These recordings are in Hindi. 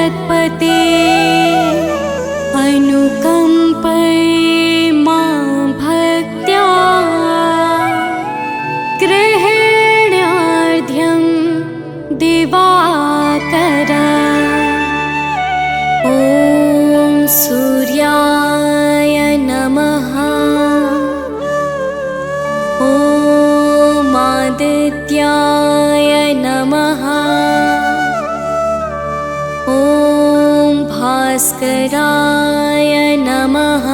जगत्पते अनुकम्पय मां भक्त्या ग्रहण्यार्घ्यं दिवाकर। ॐ सूर्याय नमः। ॐ आदित्याय नमः। ॐ भास्कराय नमः।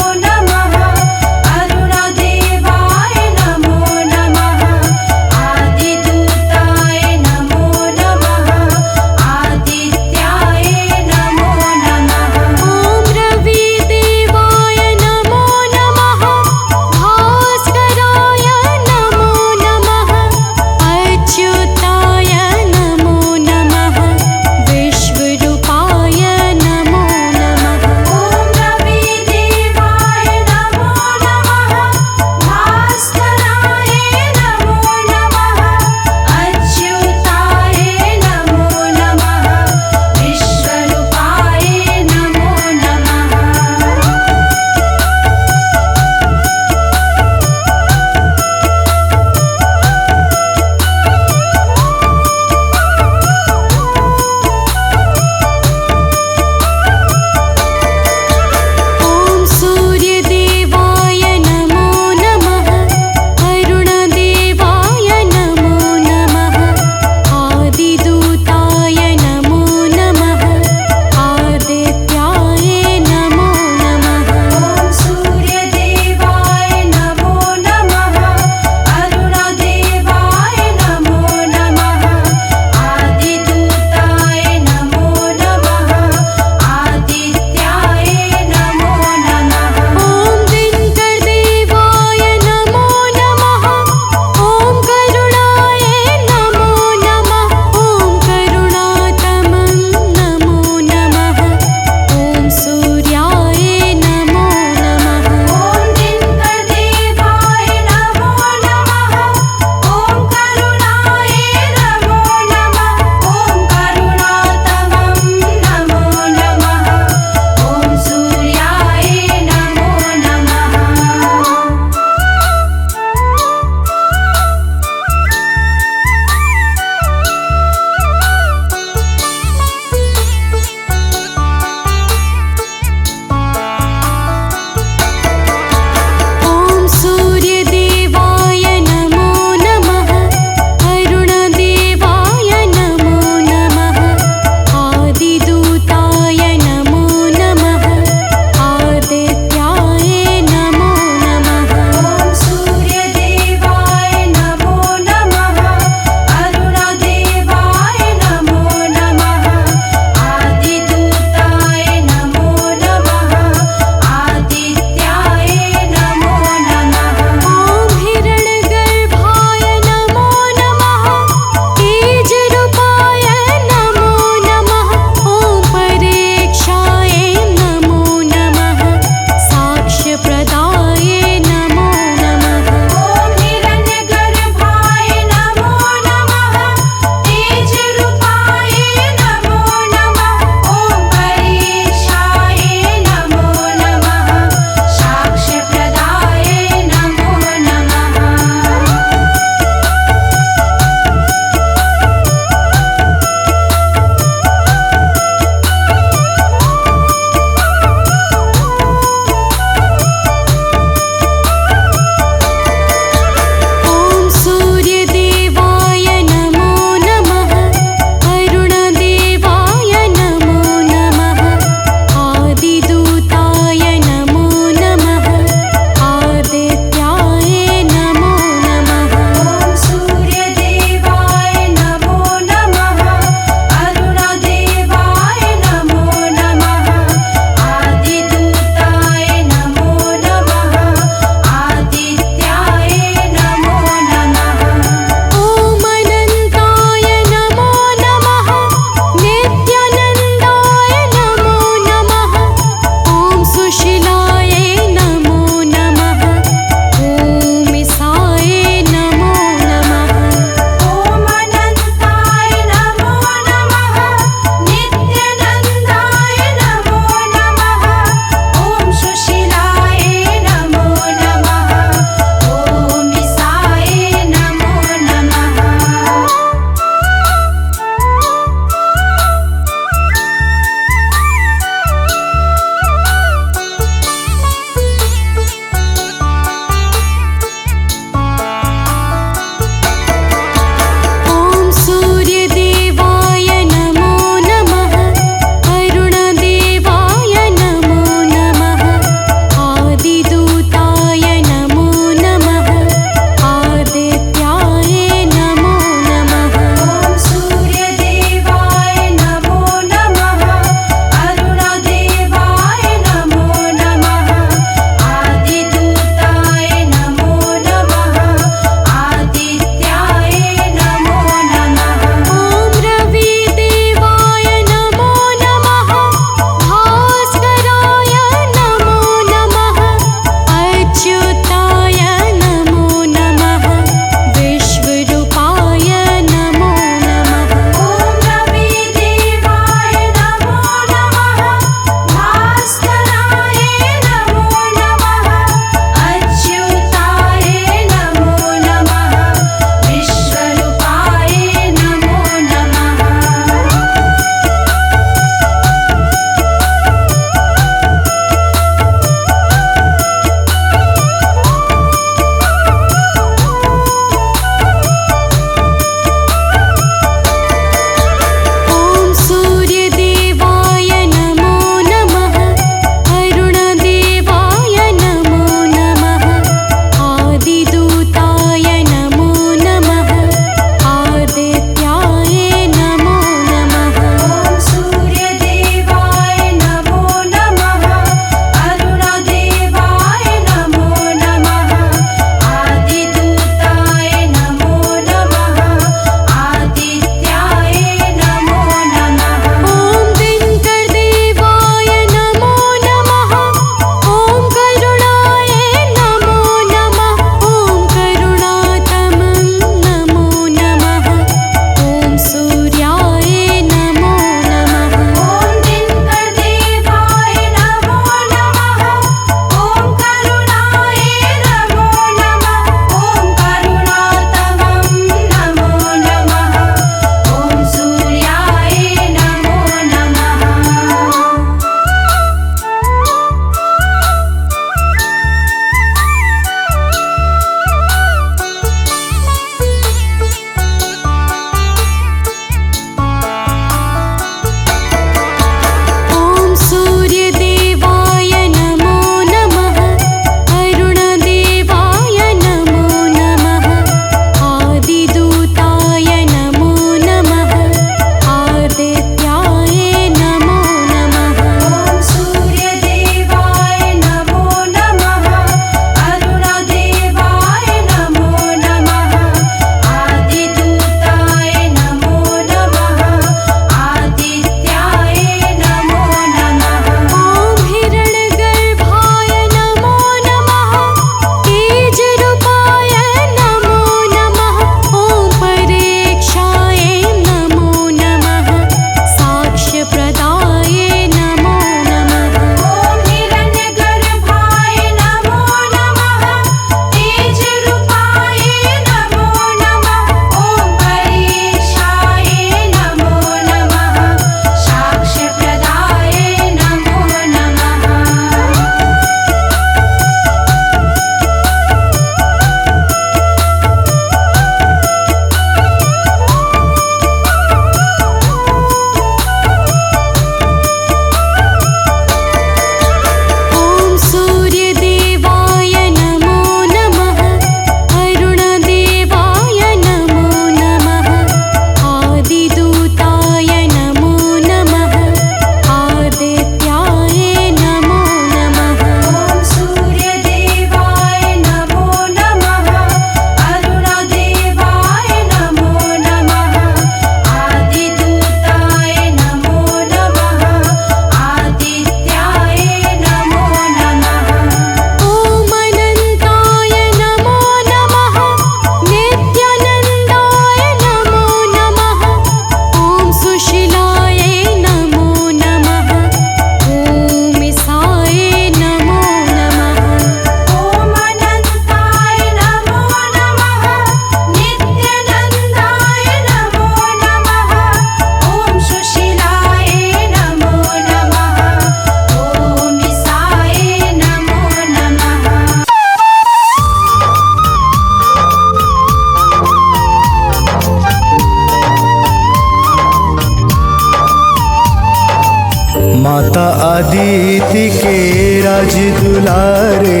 माता अदिति के राज दुलारे,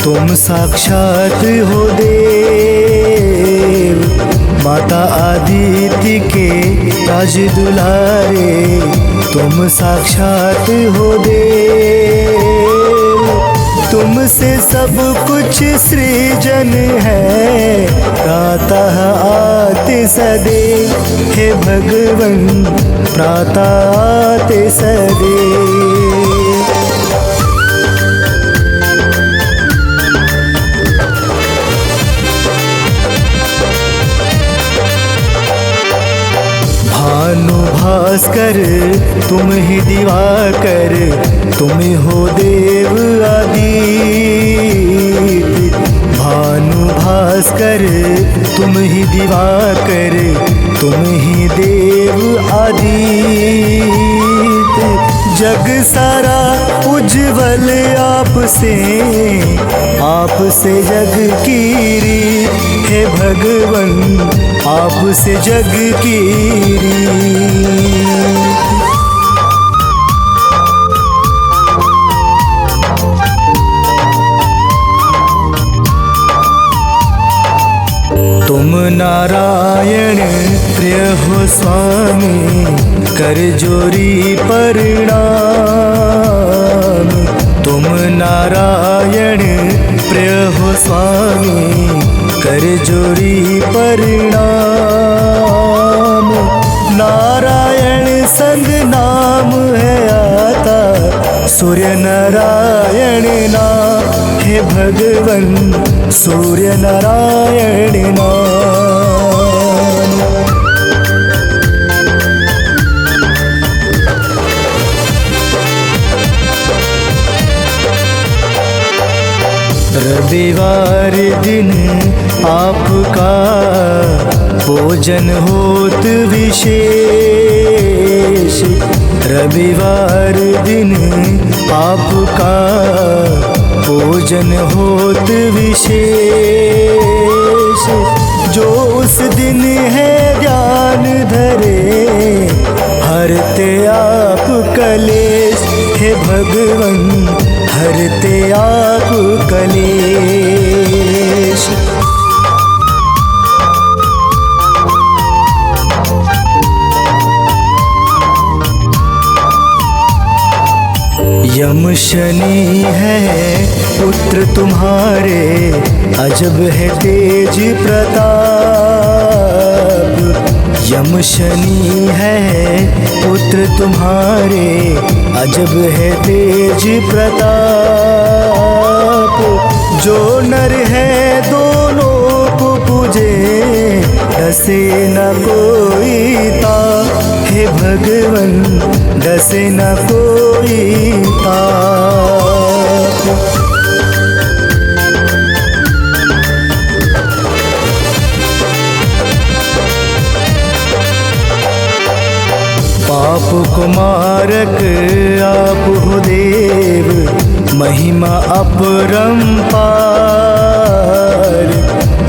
तुम साक्षात हो देव। माता अदिति के राज दुलारे, तुम साक्षात हो देव। तुमसे सब कुछ सृजन है, प्रातः आते सदैव। हे भगवन प्रातः आते सदैव। भानु भास्कर तुम ही दिवाकर, तुम हो देव आदित्य। भानु भास्कर तुम ही दिवाकर, तुम ही देव आदित्य। जग सारा उज्जवल आपसे, आपसे जग की रीत। हे भगवन आपसे जग की रीत। तुम नारायण प्रिय हो स्वामी, कर जोरी प्रणाम। तुम नारायण प्रिय हो स्वामी, कर जोरी प्रणाम। नारायण संग नाम है आता, सूर्य नारायण नाम। हे भगवन सूर्य नारायण नाम। रविवार दिन आपका भोजन होत विशेष। रविवार दिन आपका भोजन होत विशेष। जो उस दिन है ध्यान धरे, हरते आप कलेश। हे भगवन हरते आप कलेश। यम शनि है पुत्र तुम्हारे, अजब है तेज प्रताप। यम शनि है पुत्र तुम्हारे, अजब है तेज प्रताप। जो नर है दोनों को पूजे, डसे न कोई ताप। हे भगवन डसे न कोई ताप। पाप को मारक आप हो देव, महिमा अपरंपार।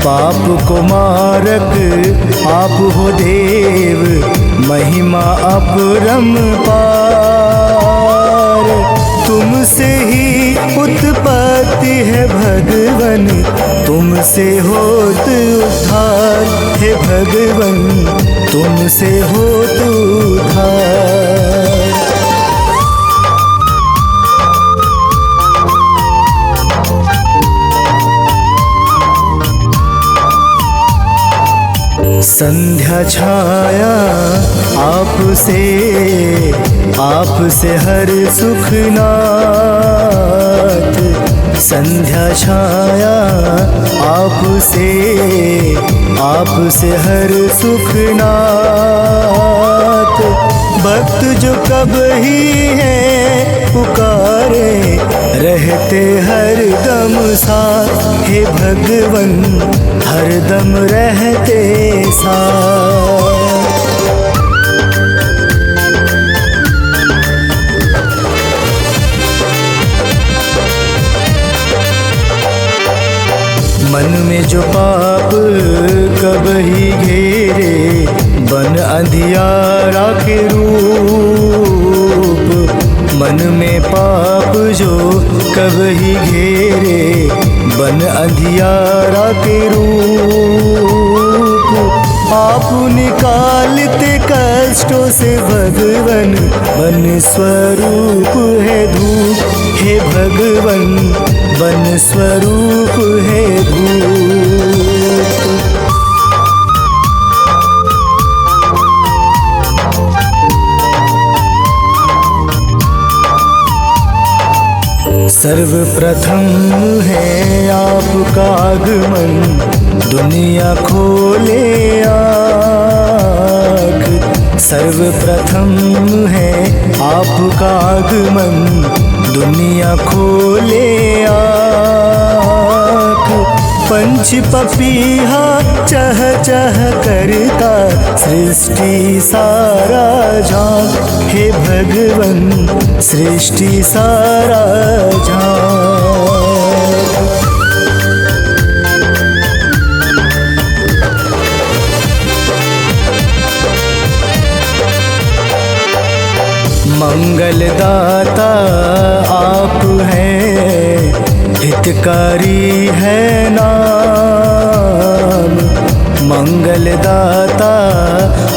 पाप को मारक आप हो देव, महिमा अपरंपार। तुमसे ही उत्पत्ति है भगवन, तुमसे होत उद्धार। हे भगवन तुमसे होत उद्धार। संध्या छाया आपसे, आपसे हर सुखनाथ। संध्या छाया आपसे, आपसे हर सुखनाथ। भक्त जो कब ही है पुकारे, रहते हर दम साथ। हे भगवन हर दम रहते साथ। मन में जो पाप कब ही घेरे, बन अंधियारा के रूप। मन में पाप जो कब ही घेरे, बन अंधियारा के रूप आप निकालते कष्टों से भगवन, बन स्वरूप है धूप, हे भगवन बन स्वरूप है धूप। सर्वप्रथम है आपका आगमन, दुनिया खोले आँख। सर्वप्रथम है आपका आगमन, दुनिया खोले आँख। पंच पपीहा चह चह करता सृष्टि सारा झांक, हे भगवन सृष्टि सारा झांक। मंगलदाता आप हैं, हितकारी है नाम। मंगलदाता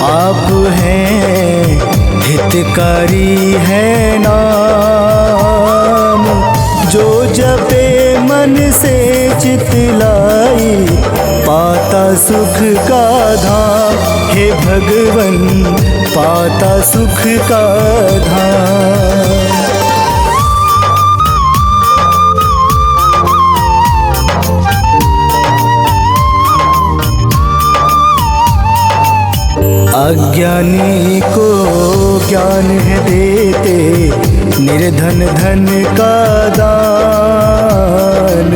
आप हैं, हितकारी है नाम। जो जपे मन से चितलाई, पाता सुख का धाम, हे भगवन पाता सुख का धाम। अज्ञानी को ज्ञान है देते, निर्धन धन का दान।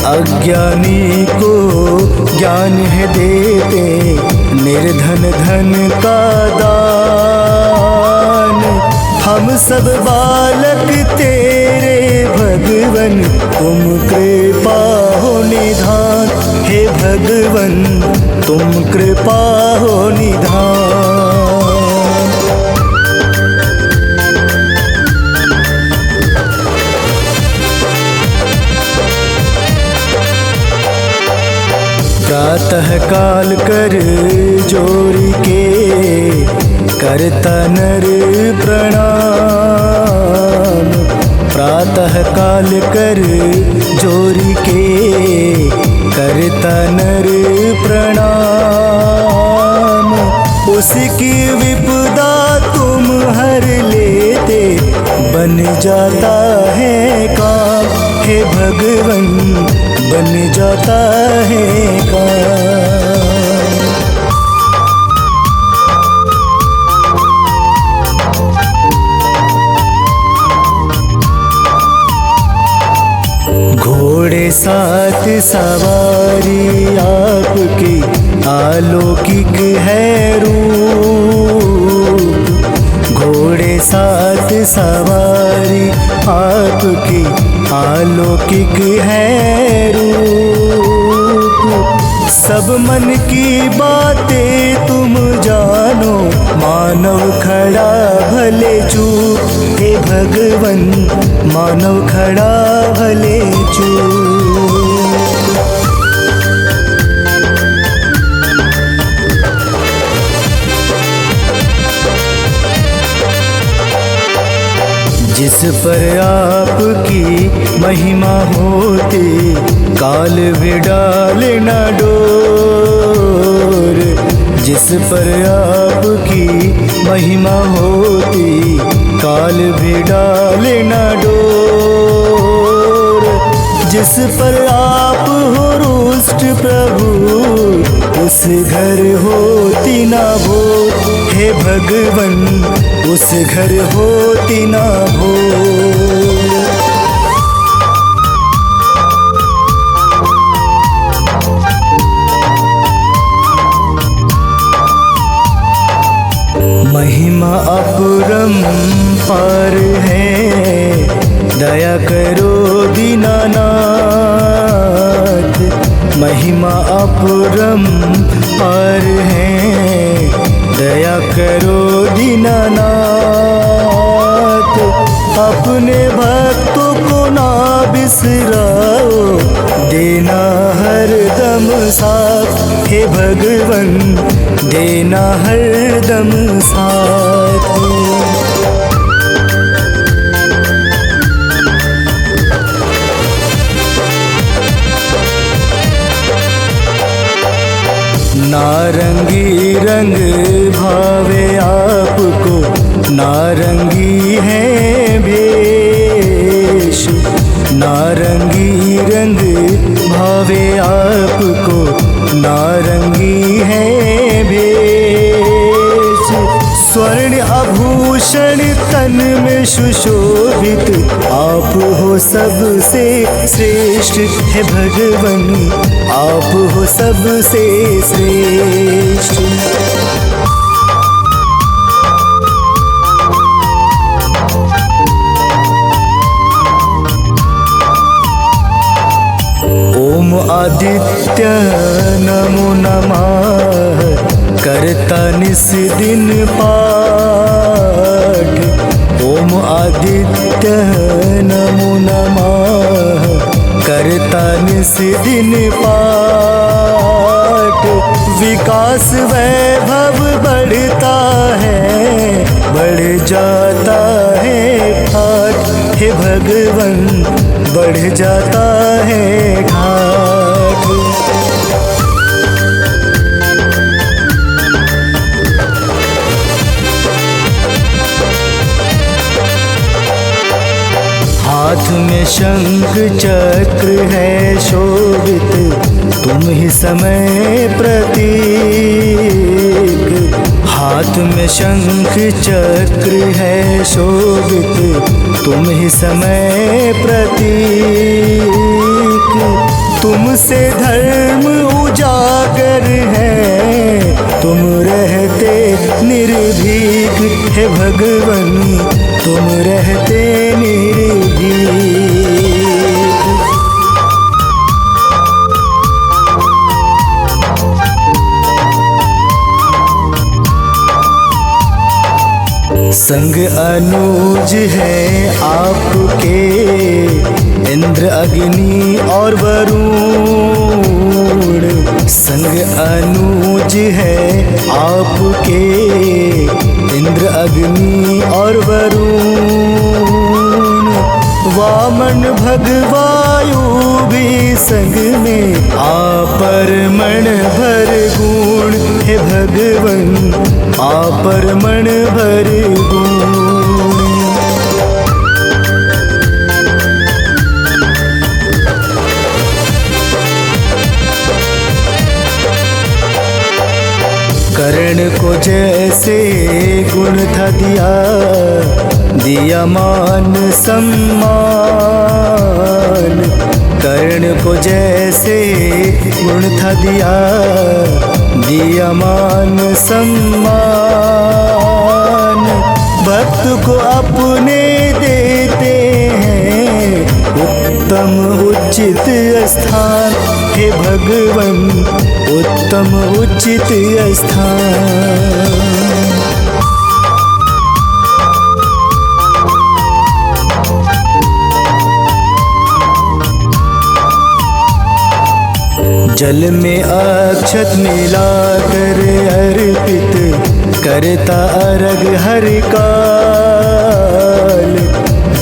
अज्ञानी को ज्ञान है देते, निर्धन धन का दान। हम सब बालक तेरे भगवन, तुम कृपा हो निधान, हे भगवन तुम कृपा हो निधान। प्रातः काल कर जोड़ी के, करता नर प्रणाम। प्रातः काल कर जोड़ी के, करता नर प्रणाम। उसकी विपदा तुम हर लेते, बन जाता है काम, हे भगवन बन जाता है काम। घोड़े साथ सवारी आपकी, अलौकिक है रूप। घोड़े साथ सवारी आपकी, अलौकिक है रूप। सब मन की बातें तुम जानो, मानव खड़ा भले चूप, हे भगवन मानव खड़ा भले चूप। जिस पर आपकी महिमा होती, काल भी डाले न डोर। जिस पर आपकी महिमा होती, काल भी डाले न डोर। जिस पर आप हो रुष्ट प्रभु, उस घर होती ना भोर, हे भगवन उस घर होती ना भोर। महिमा अपरंपार है, दया करो दीनानाथ। महिमा अपरंपार है, दया करो दीनानाथ। अपने भक्तों को ना बिसराओ, देना हर दम साथ हे भगवन, देना हर दम साथ। नारंगी रंग भावे आपको, नारंगी है भेष, नारंगी रंग भावे आपको, नारंगी है भेष। स्वर्ण आभूषण तन में सुशोभित, आप हो सबसे श्रेष्ठ है भगवन, आप हो सबसे श्रेष्ठ। ओम आदित्य नमो नमः, करता निस दिन पाठ। ओम आदित्य नमो नमः, करता निस दिन पाठ। विकास वैभव बढ़ता है, बढ़ जाता है ठाठ हे भगवन, बढ़ जाता है ठाठ। हाथ में शंख चक्र है शोभित, तुम ही समय प्रतीक। हाथ में शंख चक्र है शोभित, तुम ही समय प्रतीक। तुमसे धर्म उजागर है, तुम रहते निर्भीक हे भगवन, तुम रहते निर्भीक। संग अनुज है आपके, इंद्र अग्नि और वरुण। संग अनुज है आपके, इंद्र अग्नि और वरुण। वामन भगवायु भी संग में, आपरमण भर गुण हे भगवन, आपरमण भर गुण। कर्ण को जैसे गुण था दिया, दिया मान सम्मान। कर्ण को जैसे गुण था दिया, दिया मान सम्मान। भक्त को अपने देते हैं, उत्तम उचित स्थान हे भगवन, उत्तम उचित स्थान। जल में अक्षत मिलाकर अर्पित, करता अर्घ हर काल।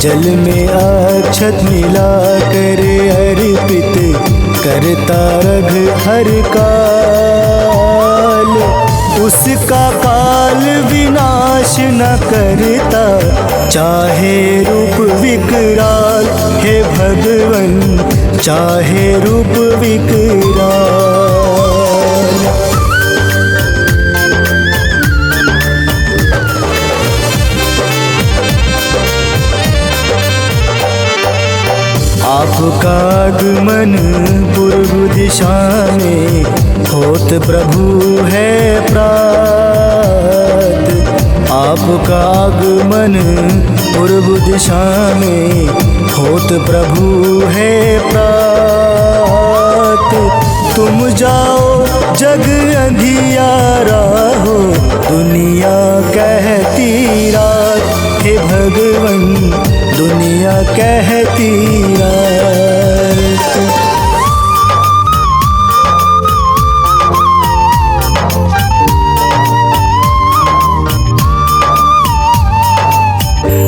जल में अक्षत मिलाकर अर्पित, करता अर्घ हर काल। उसका काल विनाश न करता, चाहे रूप विकराल हे भगवन, चाहे रूप विकराल। आपका आगमन पूर्व दिशा में, होत प्रभु है प्रात। आपका आगमन पूर्व दिशा में, होत प्रभु है प्रात। तुम जाओ जग अंधियारा हो, दुनिया कहती रात हे भगवन, कहती रात।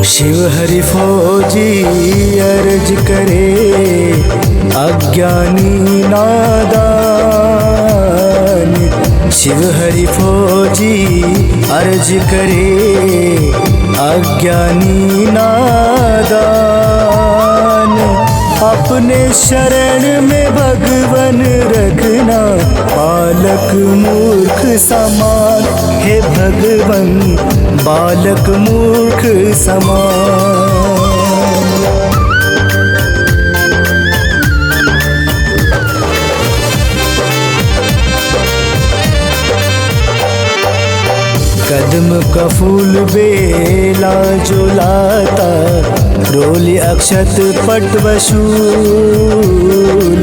शिव हरि फौजी अर्ज करे अज्ञानी नादान। शिव हरि फौजी अर्ज करे अज्ञानी नादान। अपने शरण में भगवन रखना बालक मूर्ख समान। हे भगवन बालक मूर्ख समान। कदम का फूल बेला जो लाता, रोली अक्षत पट वसूल।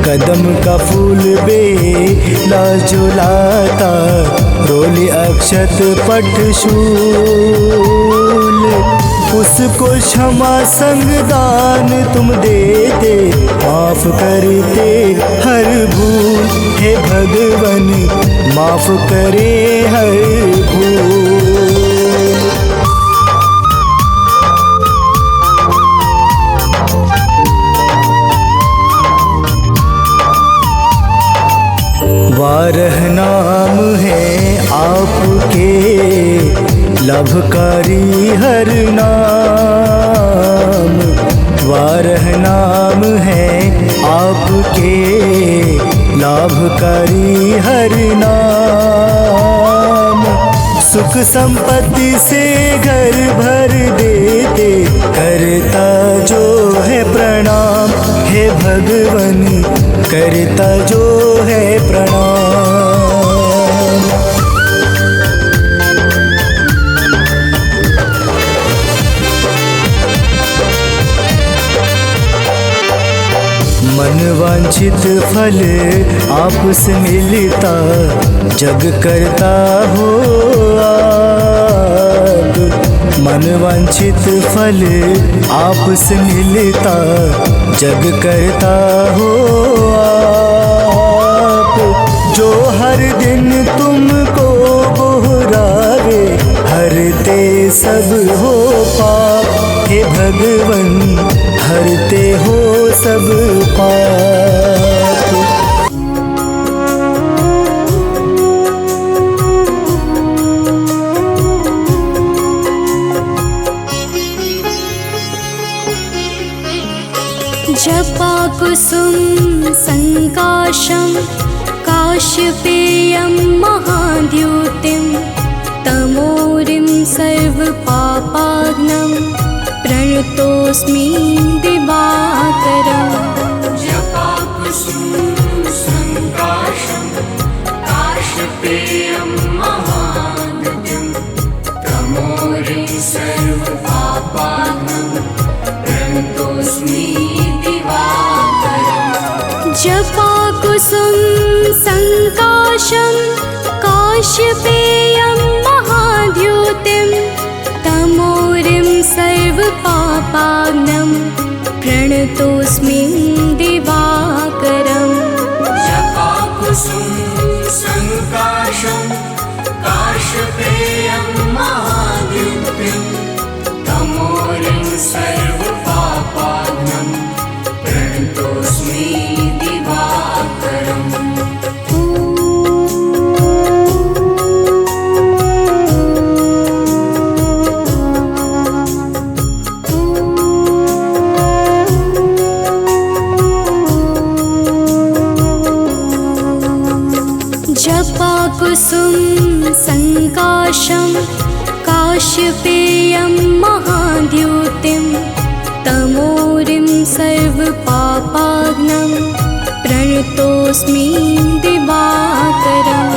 कदम का फूल बेला जो लाता, रोली अक्षत पट शूल। उसको क्षमा संग दान तुम देते, माफ करते हर भूल। हे भगवन माफ करे हर भूल। वारह नाम है आपके, लाभकारी हर नाम। वारह नाम है आपके, लाभकारी हर नाम। सुख संपत्ति से घर भर देते, करता जो है प्रणाम। हे भगवन करता जो है प्रणाम। मन वांछित फल आपसे मिलता, जग करता हो आप। मन वांछित फल आपसे मिलता, जग करता हो आप। जो हर दिन तुमको दोहरावे, हरते सब हो पाप। हे भगवन हरते हो सब पाप। जपा कुसुम संकाशं काश्यपेयं महाद्युतिं। तमोरिं सर्वपापाग्नं प्रणतोऽस्मि दिवाकरम्। जपा कुसुम संकाशं काश्यपेयं महाद्युतिं। तमोरिं सर्वपापाग्नं प्रणतोऽस्मि दिवाकरम्। जपा कुसुम संकाशं काश्यपेयं महाद्युतिं। तमोरिं सर्वपापाग्नं प्रणतोऽस्मि दिवाकरम्। जपा कुसुम संकाशं काश्यपेयं महाद्युतिं। तमोरिं सर्वपापाग्नं प्रणतोऽस्मि दिवाकरम्। जपा कुसुम संकाशं काश्यपेयं महाद्युतिं। तमोरिं सर्वपापाग्नं प्रणतोऽस्मि दिवाकरम्।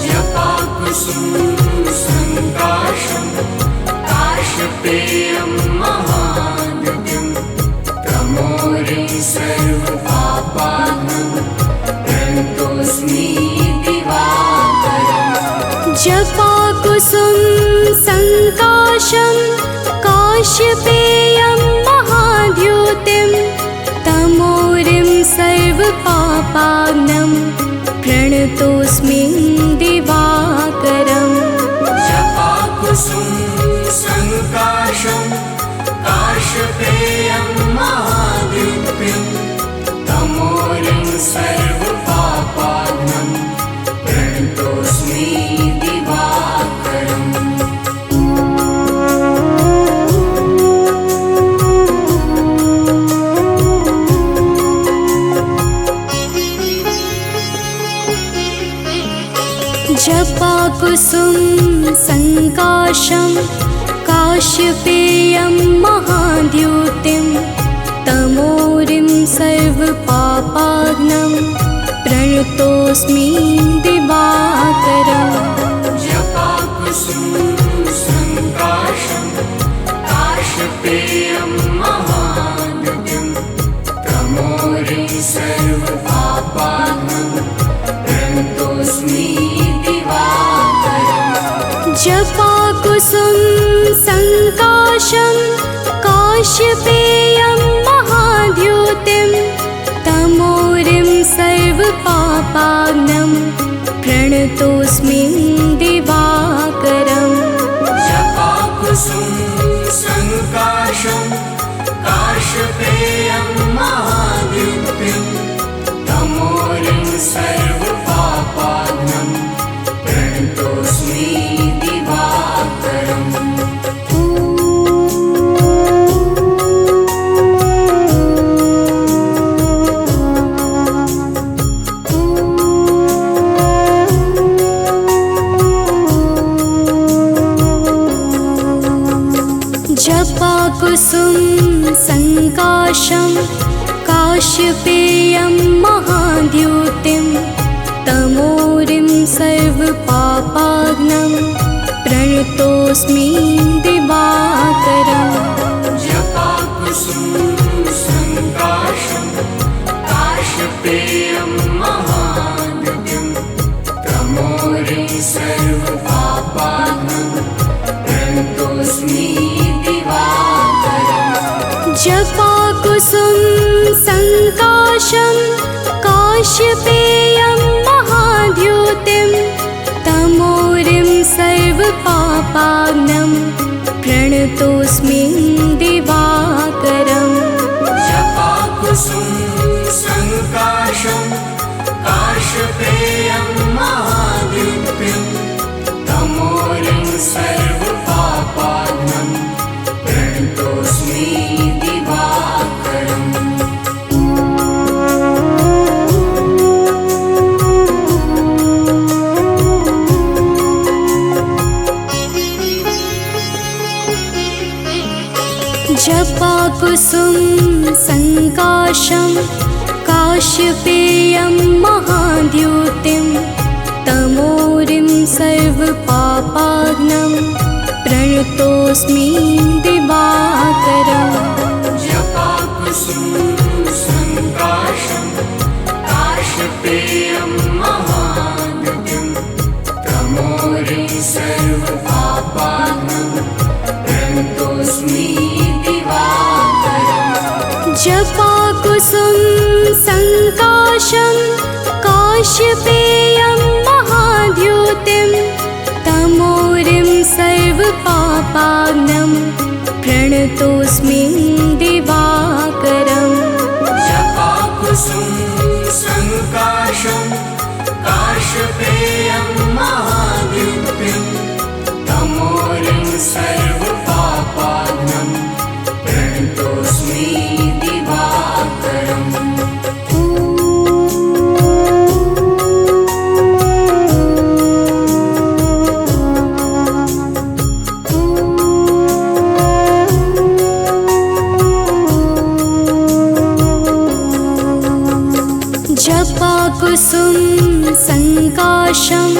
जपा कुसुम संकाशं काश्यपेयं महाद्युतिं। तमोरिं सर्वपापाग्नं प्रणतोऽस्मि दिवाकरम्। जपा कुसुम संकाशं काश्यपेयं महाद्युतिं। पापाग्नं प्रणतोऽस्मि दिवाकरम् जपाकुसुम संकाशं काशपेयं महाद्युतिं तमोरिं सर्वपापाग्नं प्रणतोऽस्मि दिवाकरम् जपाकुसुम संकाशं काशपेयं महाद्युतिं तमोरिं सर्वपापाग्नं प्रणतोऽस्मि दिवाकरम् जपाकुसुम संकाशं काशपेयं महाद्युतिं तमोरिं सर्वपापाग्नं प्रणतोऽस्मि जपाकुसुम संकाशं काशपेयं महाद्युतिं तमोरिं सर्वपापाग्नं प्रणतोऽस्मि दिवाकरम् जपाकुसुम संकाशं काशपेयं महाद्युतिं तमोरिं सर्वपापाग्नं प्रणतोऽस्मि दिवाकरम् जपाकुसुम संकाशं काशपेयं महाद्युतिं तमोरिं सर्वपापाग्नं प्रणतोऽस्मि दिवाकरम् जपाकुसुम संकाशं काशपेयं महाद्युतिं तमोरिं सर्वपापाग्नं प्रणतोऽस्मि जपाकुसुम संकाशं काशपेयं महाद्युतिं तमोरिं सर्वपापाग्नं प्रणतोऽस्मि दिवाकरम् जपाकुसुम संकाशं काशपेयं महाद्युतिं तमोरिं सर्वपापाग्नं प्रणतोऽस्मि दिवाकरम् जपाकुसुम संकाशं काशपेयं महाद्युतिं तमोरिं सर्वपापाग्नं प्रणतोऽस्मि दिवाकरम् जपाकुसुम संकाशं काशपेयं महाद्युतिं तमोरिं सर्वपापाग्नं प्रणतोऽस्मि जपाकुसुम संकाशं काशपेयं महाद्युतिं तमोरिं सर्वपापाग्नं प्रणतोऽस्मि दिवाकरम् जपाकुसुम संकाशं काशपेयं महाद्युतिं तमोरिं सर्वपापाग्नं प्रणतोऽस्मि दिवाकरम् जपाकुसुम संकाशं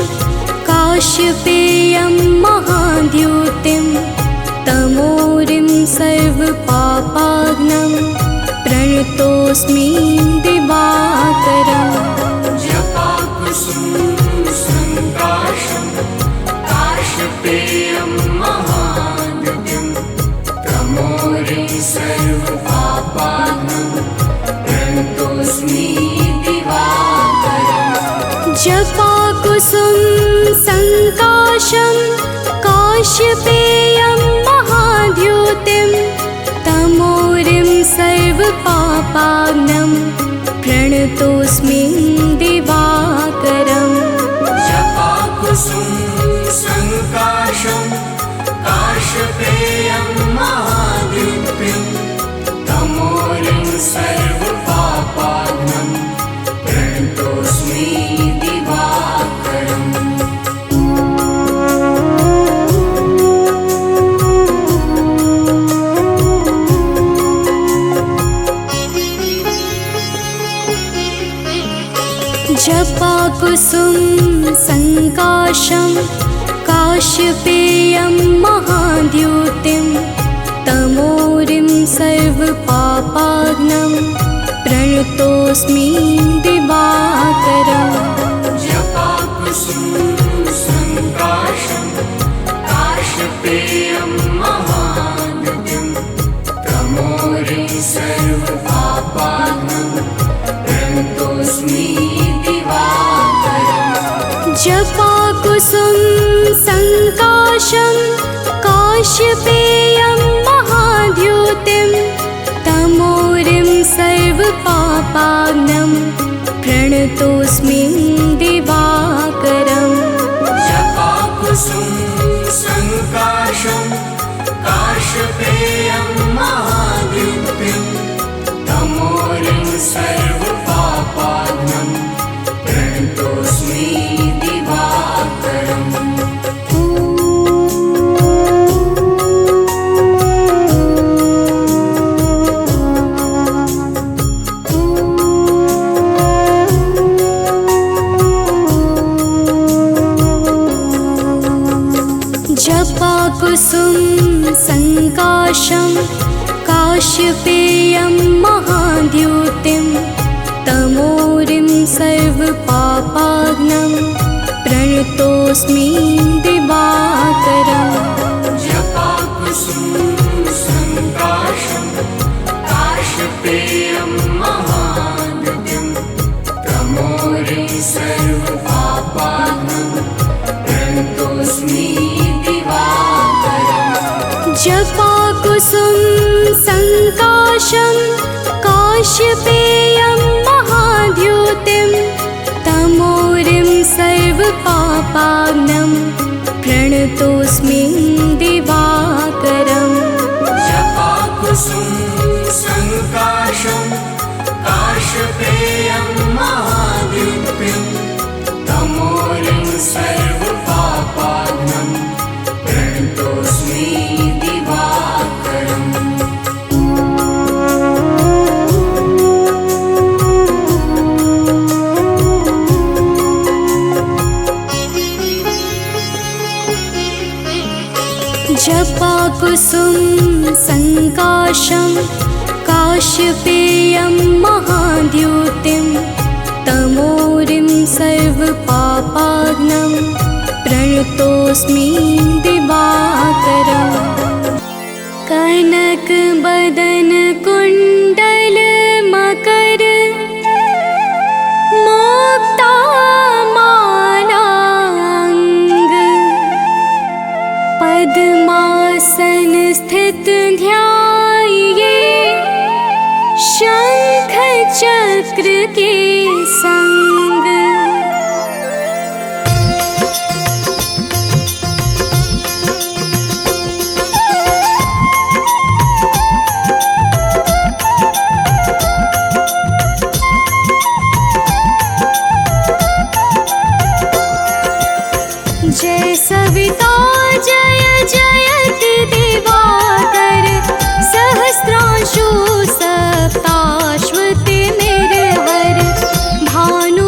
काशपेयं महाद्युतिं तमोरिं सर्वपापाग्नं प्रणतोऽस्मि दिवाकरम् जपाकुसुम संकाशं काशपेयं महाद्युतिं तमोरिं सर्वपापाग्नं प्रणतोऽस्मि दिवाकरम् जपाकुसुम संकाशं काश्यपेयं महाद्युतिं तमोरिं सर्वपापाग्नं प्रणतोऽस्मि दिवाकरम् जपाकुसुम संकाशं काश्यपेयं महाद्युतिं तमोरिं सर्वपापाग्नं प्रणतोऽस्मि दिवाकरम् जपाकुसुम संकाशं काश्यपेयं महाद्युतिं तमोरिं सर्वपापाग्नं प्रणतोऽस्मि दिवाकरम् जपाकुसुम संकाशं काश्यपेयं महाद्युतिं तमोरिं सर्वपापाग्नं प्रणतोऽस्मि जपाकुसुम संकाशं काश्यपेयं महाद्युतिं तमोरिं सर्वपापाग्नं प्रणतोऽस्मि दिवाकरम् जपाकुसुम संकाशं काश्यपेयं महाद्युतिं तमोरिं सर्वपापाग्नं प्रणतोऽस्मि दिवाकरम् जपाकुसुम संकाशं काश्यपेयं महाद्युतिं तमोरिं सर्वपापाग्नं प्रणतोऽस्मि दिवाकरम् जपाकुसुम संकाशं काश्यपेयं महाद्युतिं तमोरिं सर्वपापाग्नं प्रणतोऽस्मि जपाकुसुम संकाशं काश्यपेयं महाद्युतिं तमोरिं सर्वपापाग्नं प्रणतोऽस्मि दिवाकरम् जपाकुसुम संकाशं काश्यपेयं महाद्युतिं तमोरिं सर्वपापाग्नं प्रणतोऽस्मि दिवाकरम् जपाकुसुम संकाशं काश्यपेयं महाद्युतिं तमोरिं सर्वपापाग्नं प्रणतोऽस्मि दिवाकरम् कनकबदन कुण्डल मकर मुक्ता मालांग पद्मासन स्थित ध्याये शंख चक्र के संग जय सविता जय जयति दिवाकर सहस्रांशु सप्ताश्वति निर्भर भानु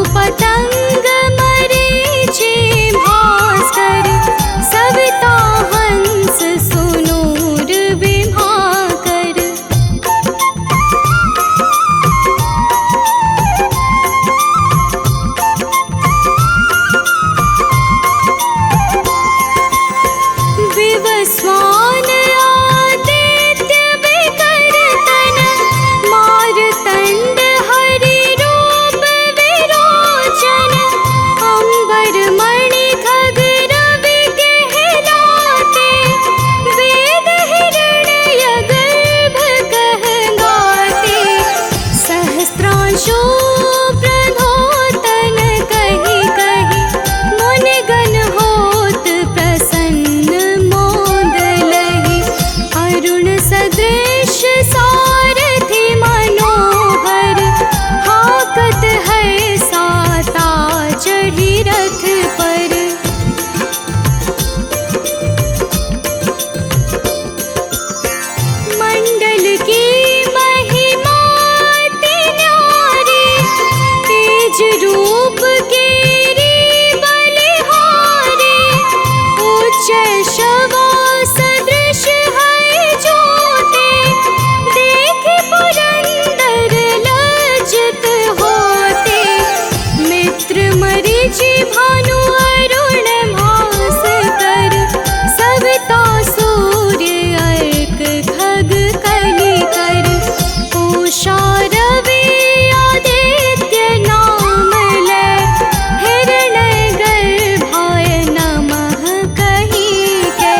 शैशवा सदृश है ज्योति, देखे पुरंदर लज्जित होते। मित्र मरीचि भानु अरुण भास्कर, सविता सूर्य अर्क खग कलिकर। उषा रवि आदित्य नाम ले, हिरण्य गर्भाय नमः कहि के।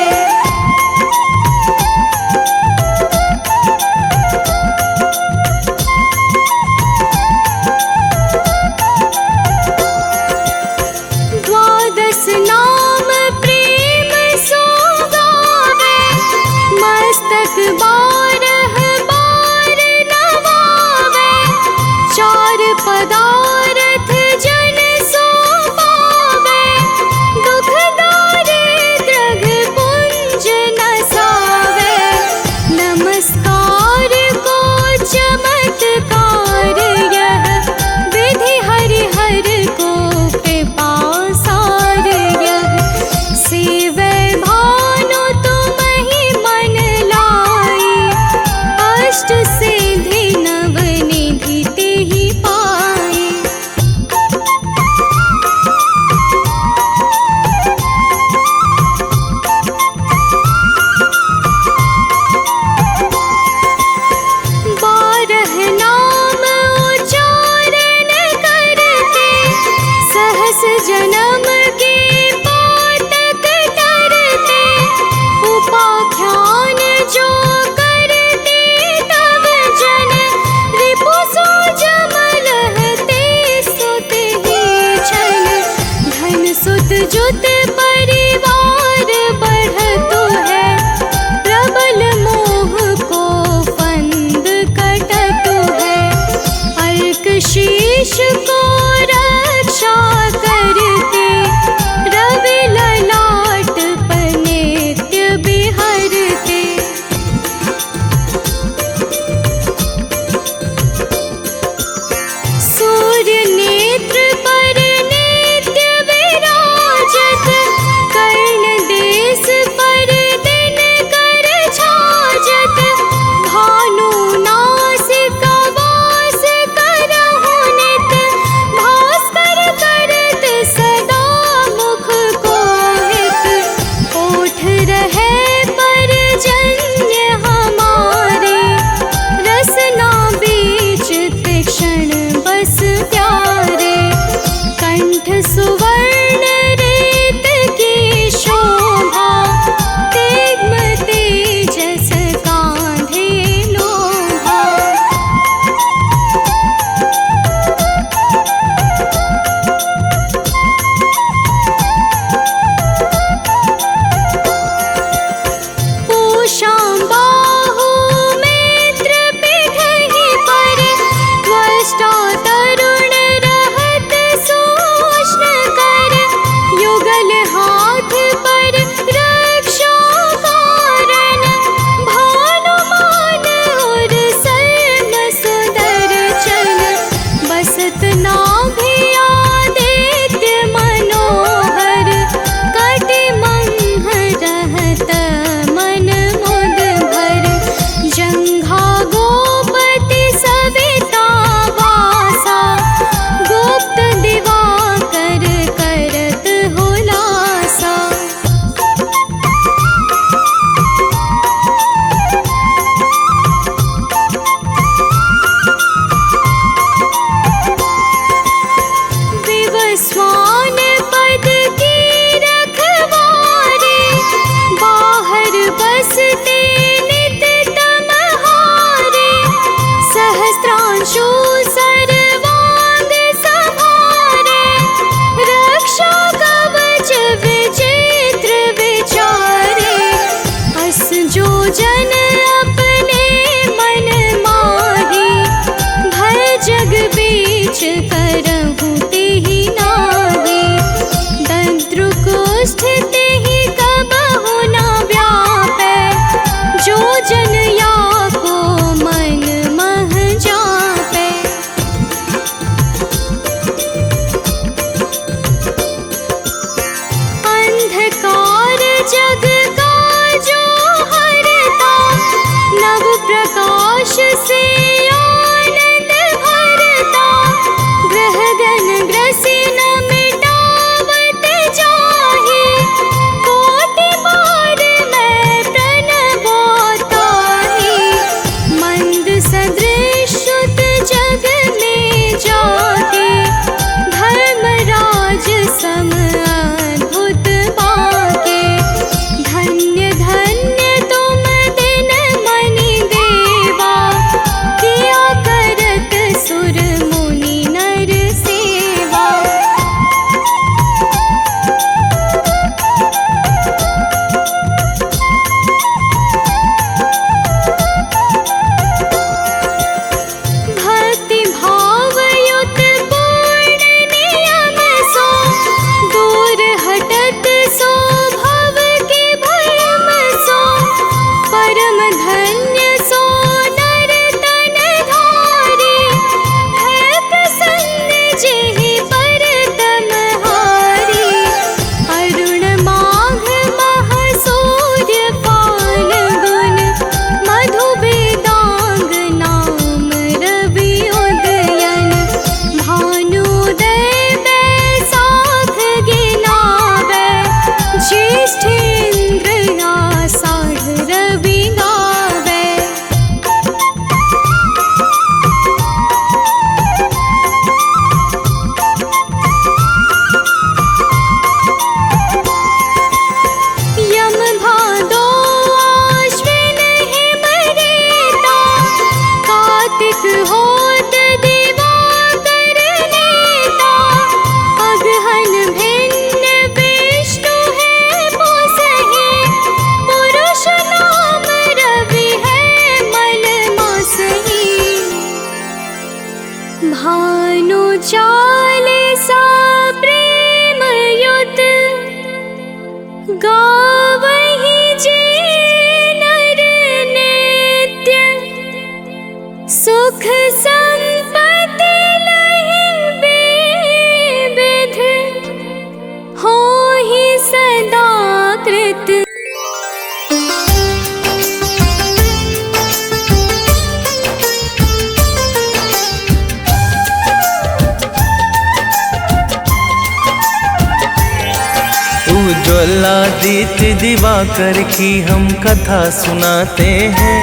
ज्वलादित्य दिवाकर की हम कथा सुनाते हैं,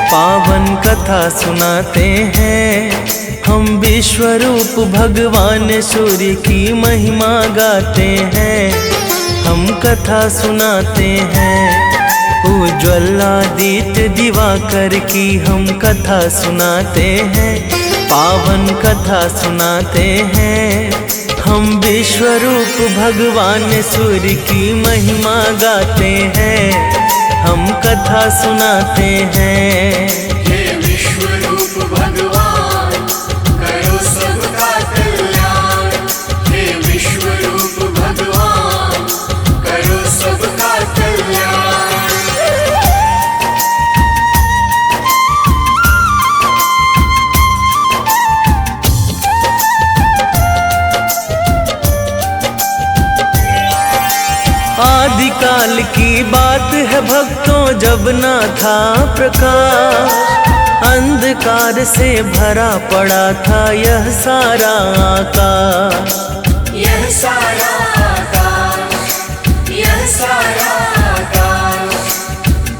पावन कथा सुनाते हैं। हम विश्वरूप भगवान सूर्य की महिमा गाते हैं, हम कथा सुनाते हैं। उज्ज्वलादित्य दिवाकर की हम कथा सुनाते हैं, पावन कथा सुनाते हैं। हम विश्वरूप भगवान सूर्य की महिमा गाते हैं, हम कथा सुनाते हैं। हे विश्वरूप भगवान करो सबका कल्याण। हे विश्वरूप भगवान करो सबका कल्याण। आदिकाल की बात है भक्तों, जब ना था प्रकाश, अंधकार से भरा पड़ा था यह सारा आकाश। यह सारा आकाश, यह सारा आकाश।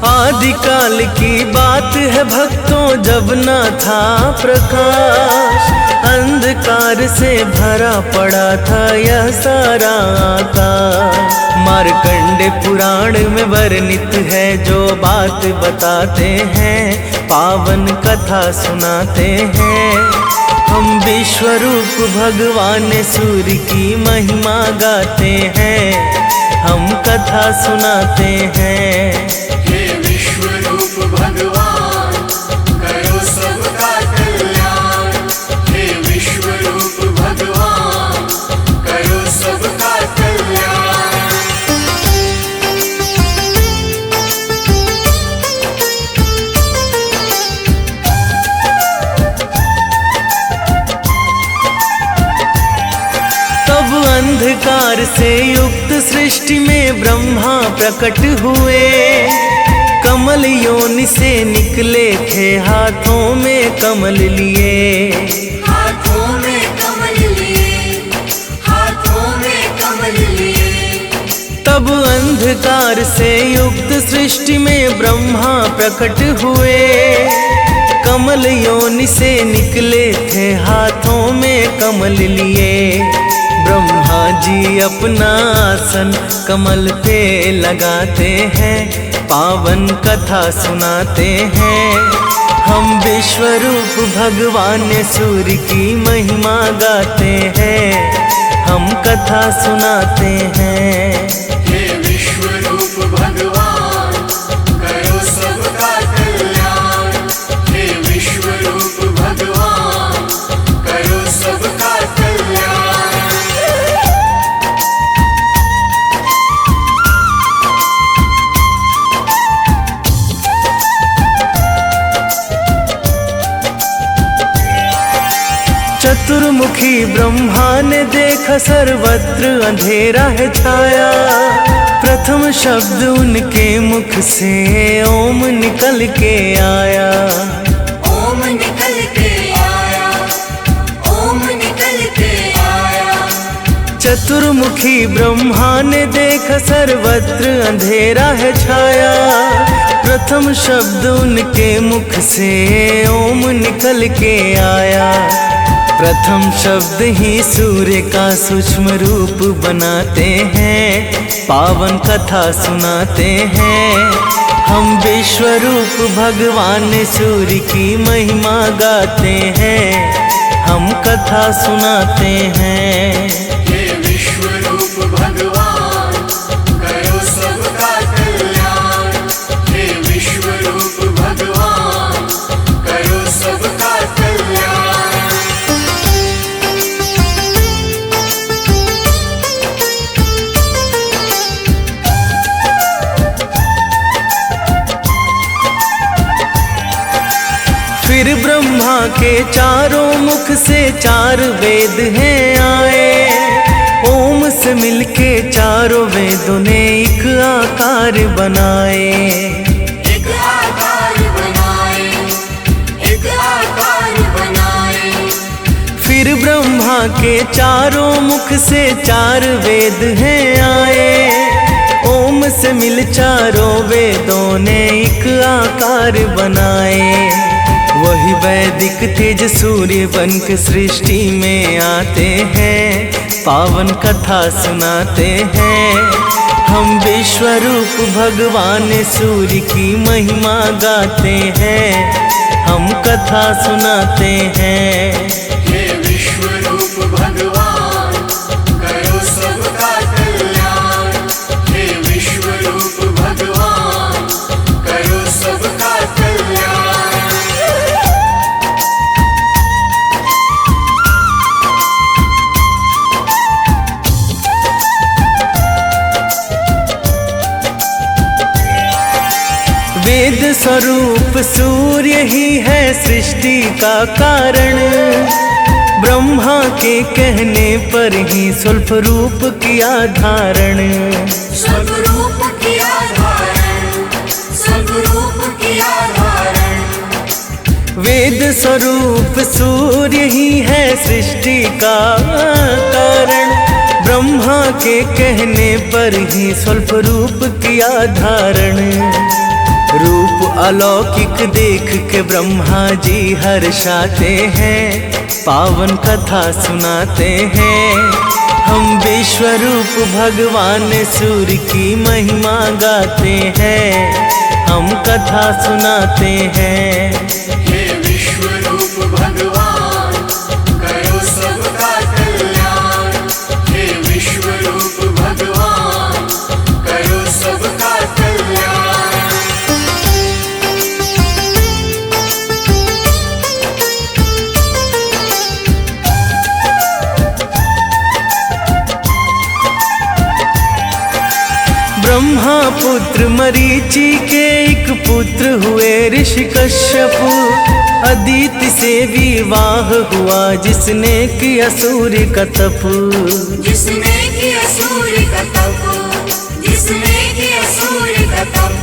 आदिकाल की बात है भक्तों, जब ना था प्रकाश, अंधकार से भरा पड़ा था यह सारा आकाश। मार्कंडे पुराण में वर्णित है जो बात बताते हैं, पावन कथा सुनाते हैं। हम विश्वरूप भगवान सूर्य की महिमा गाते हैं, हम कथा सुनाते हैं। हे विश्वरूप भगवान करो सबका कल्याण। हे विश्वरूप भगवान करो सबका कल्याण। तब अंधकार से युक्त सृष्टि में ब्रह्मा प्रकट हुए, कमल योनि से निकले थे हाथों में कमल लिए। हाथों में कमल लिए, हाथों में कमल लिए। तब अंधकार से युक्त सृष्टि में ब्रह्मा प्रकट हुए, कमल योनि से निकले थे हाथों में कमल लिए। ब्रह्मा जी अपना आसन कमल पे लगाते हैं, पावन कथा सुनाते हैं। हम विश्वरूप भगवान सूर्य की महिमा गाते हैं, हम कथा सुनाते हैं। हे विश्वरूप भगवान करो सबका कल्याण। हे विश्वरूप भगवान करो सबका कल्याण। चतुर्मुखी ब्रह्मा ने देखा सर्वत्र अंधेरा है छाया, प्रथम शब्द उनके मुख से ओम निकल के आया। ओम निकल के आया, ओम निकल के आया। चतुर्मुखी ब्रह्मा ने देखा सर्वत्र अंधेरा है छाया, प्रथम शब्द उनके मुख से ओम निकल के आया। प्रथम शब्द ही सूर्य का सूक्ष्म रूप बनाते हैं, पावन कथा सुनाते हैं। हम विश्वरूप भगवान सूर्य की महिमा गाते हैं, हम कथा सुनाते हैं। हे विश्वरूप भगवान करो सबका कल्याण। हे विश्वरूप भगवान करो सबका कल्याण। फिर ब्रह्मा के चारों मुख से चार वेद हैं आए, ओम से मिलके चारों वेदों ने एक आकार बनाए। एक आकार बनाए, एक आकार बनाए। फिर ब्रह्मा के चारों मुख से चार वेद हैं आए, से मिल चारों वेदों ने एक आकार बनाए। वही वैदिक तेज सूर्य बन के सृष्टि में आते हैं, पावन कथा सुनाते हैं। हम विश्वरूप भगवान सूर्य की महिमा गाते हैं, हम कथा सुनाते हैं। हे विश्वरूप भगवान करो सबका कल्याण। हे विश्वरूप भगवान करो सबका कल्याण। वेद स्वरूप सूर्य ही है सृष्टि का कारण। ब्रह्मा के कहने पर ही स्वल्प रूप किया धारण। स्वरूप किया धारण, स्वरूप किया धारण। वेद स्वरूप सूर्य ही है सृष्टि का कारण। ब्रह्मा के कहने पर ही स्वल्प रूप किया धारण। रूप अलौकिक देख के ब्रह्मा जी हर्षाते हैं, पावन कथा सुनाते हैं। हम विश्वरूप भगवान सूर्य की महिमा गाते हैं, हम कथा सुनाते हैं। हे विश्वरूप भगवान करो सबका कल्याण। हे विश्वरूप भगवान करो सबका कल्याण। ब्रह्मा पुत्र मरीचि के एक पुत्र हुए ऋषि कश्यप। अदिति से विवाह हुआ जिसने किया सूर्य का तप। जिसने किया सूर्य का तप, जिसने किया सूर्य का तप।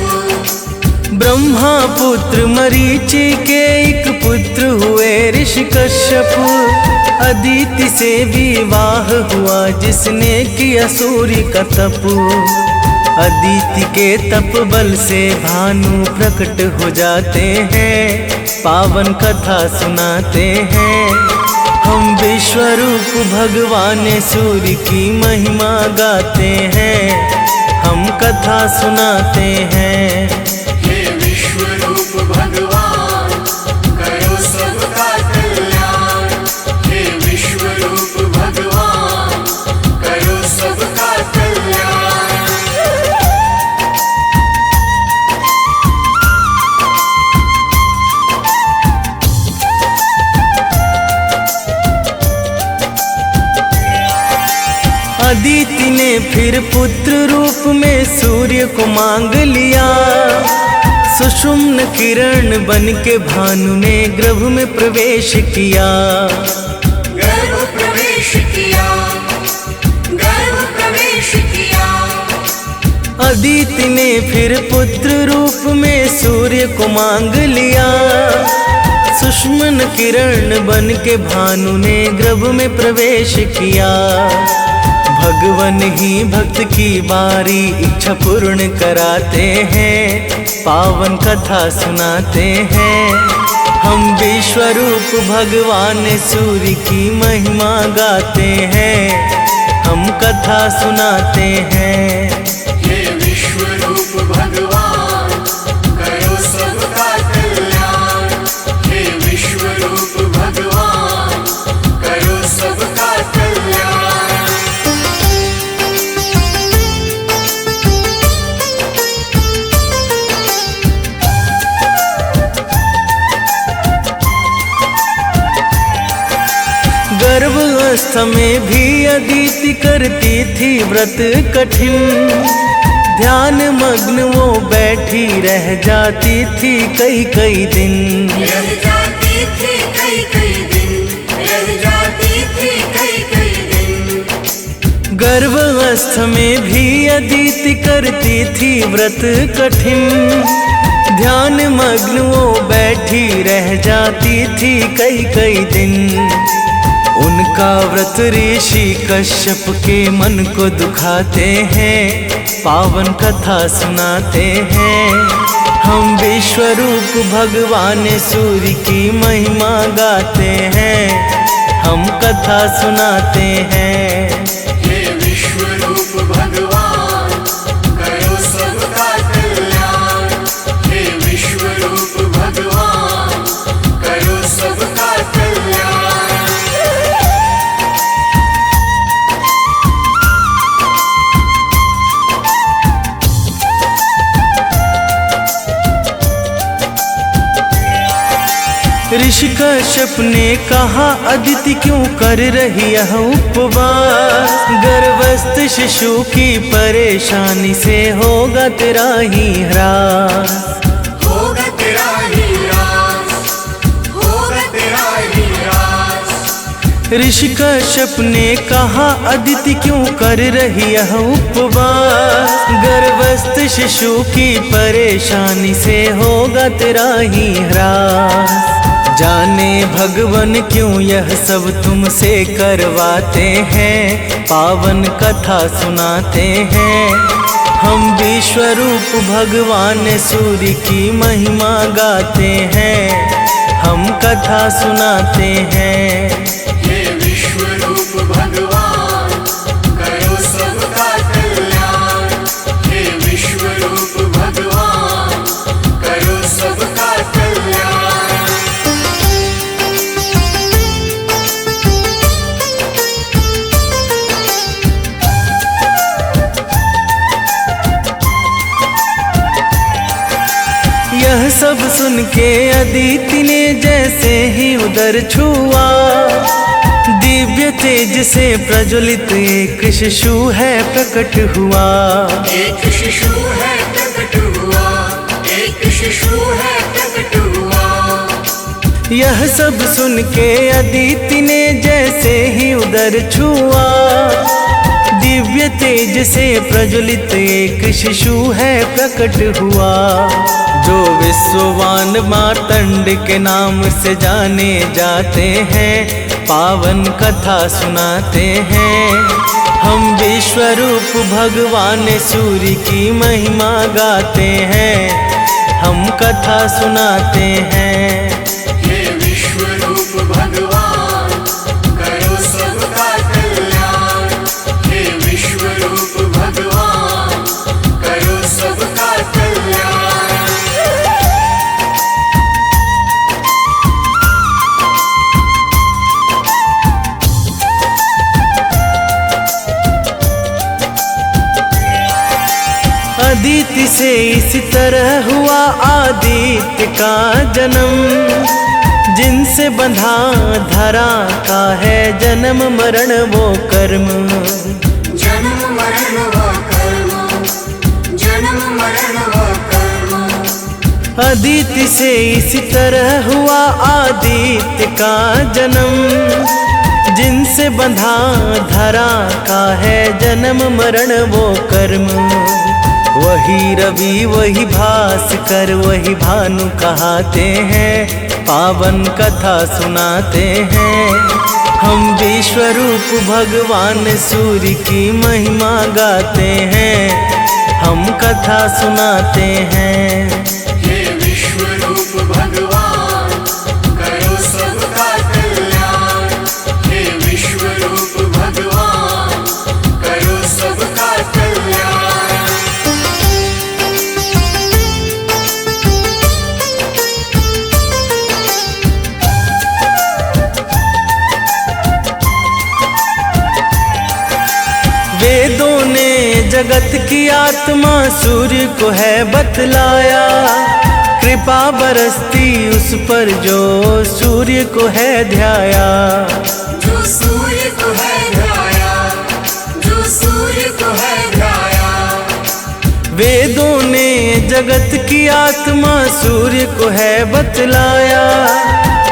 ब्रह्मा पुत्र मरीचि के एक पुत्र हुए ऋषि कश्यप। अदिति से विवाह हुआ जिसने किया सूर्य का तप। अदिति के तप बल से भानु प्रकट हो जाते हैं, पावन कथा सुनाते हैं। हम विश्वरूप भगवान सूर्य की महिमा गाते हैं, हम कथा सुनाते हैं। हे विश्वरूप भगवान करो सबका कल्याण। हे विश्वरूप भगवान करो सबका कल्याण। अदिति ने फिर पुत्र रूप में सूर्य को मांग लिया। सुषुम्न किरण बन के भानु ने गर्भ में प्रवेश किया। गर्भ प्रवेश किया, गर्भ प्रवेश किया। अदिति ने फिर पुत्र रूप में सूर्य को मांग लिया। सुषुम्न किरण बन के भानु ने गर्भ में प्रवेश किया। भगवन ही भक्त की बारी इच्छा पूर्ण कराते हैं, पावन कथा सुनाते हैं। हम विश्वरूप भगवान सूर्य की महिमा गाते हैं, हम कथा सुनाते हैं। हे विश्वरूप भगवान करो सबका कल्याण। हे विश्वरूप भगवान करो सबका कल्याण। गर्भावस्था में भी अदिति करती थी व्रत कठिन। ध्यान मग्न वो बैठी रह जाती थी कई कई दिन। रह जाती थी कई कई दिन, रह जाती थी कई कई दिन। गर्भावस्था में भी अदिति करती थी व्रत कठिन। ध्यान मग्न वो बैठी बैठी रह जाती थी कई कई दिन। उनका व्रत ऋषि कश्यप के मन को दुखाते हैं, पावन कथा सुनाते हैं। हम विश्वरूप भगवान सूर्य की महिमा गाते हैं, हम कथा सुनाते हैं। हे विश्वरूप भगवान करो सबका कल्याण। हे विश्वरूप भगवान करो सबका कल्याण। ऋषि कश्यप ने कहा, अदिति क्यों कर रही है उपवास? गर्भस्थ शिशु की परेशानी से होगा तेरा ही ह्रास। होगा तेरा ही ह्रास, होगा तेरा ही ह्रास। ऋषि कश्यप ने कहा, अदिति क्यों कर रही है उपवास? गर्भस्थ शिशु की परेशानी से होगा तेरा ही ह्रास। जाने भगवान क्यों यह सब तुमसे करवाते हैं, पावन कथा सुनाते हैं। हम विश्वरूप भगवान सूर्य की महिमा गाते हैं, हम कथा सुनाते हैं। हे विश्वरूप भगवान करो सबका कल्याण। हे विश्वरूप भगवान करो सबका कल्याण। यह सब सुन के अदिति ने जैसे ही उदर छुआ, दिव्य तेज से प्रज्वलित एक शिशु है प्रकट हुआ। एक शिशु है प्रकट हुआ, एक शिशु है प्रकट हुआ। यह सब सुन के अदिति ने जैसे ही उदर छुआ, दिव्य तेज से प्रज्वलित एक शिशु है प्रकट हुआ। जो विश्ववान मार्तंड के नाम से जाने जाते हैं, पावन कथा सुनाते हैं। हम विश्वरूप भगवान सूर्य की महिमा गाते हैं, हम कथा सुनाते हैं। हे विश्वरूप भगवान करो सबका कल्याण। हे विश्वरूप भगवान करो सबका कल्याण। अदिति से इस तरह हुआ आदित्य का जन्म, जिनसे बंधा धरा का है जन्म मरण वो कर्म। जन्म मरण व कर्म, जन्म मरण व कर्म। अदिति से इस तरह हुआ आदित्य का जन्म, जिनसे बंधा धरा का है जन्म मरण वो कर्म। वही रवि वही भास्कर वही भानु कहाते हैं, पावन कथा सुनाते हैं। हम विश्वरूप भगवान सूर्य की महिमा गाते हैं, हम कथा सुनाते हैं। हे विश्वरूप भगवान करो सबका कल्याण। हे विश्वरूप भगवान करो सबका कल्याण। वेदों ने जगत की आत्मा सूर्य को है बतलाया, कृपा बरसती उस पर जो सूर्य को है ध्याया। जो सूर्य को है ध्याया, जो सूर्य को है ध्याया। वेदों ने जगत की आत्मा सूर्य को है बतलाया,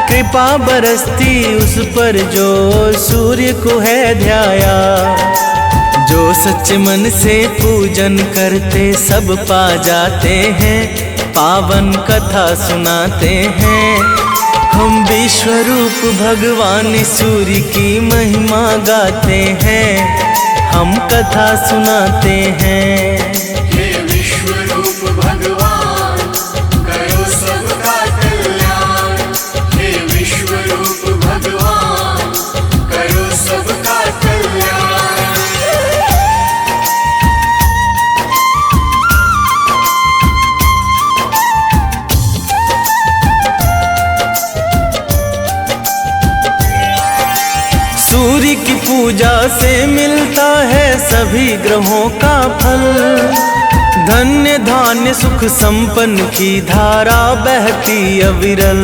कृपा बरसती उस पर जो सूर्य को है ध्याया। जो सच्चे मन से पूजन करते सब पा जाते हैं, पावन कथा सुनाते हैं। हम विश्वरूप भगवान सूर्य की महिमा गाते हैं, हम कथा सुनाते हैं। हे विश्वरूप भगवान करो सबका कल्याण। हे विश्वरूप भगवान करो सबका कल्याण। सूर्य की पूजा से मिलता है सभी ग्रहों का फल। धन्य धान्य सुख संपन्न की धारा बहती अविरल।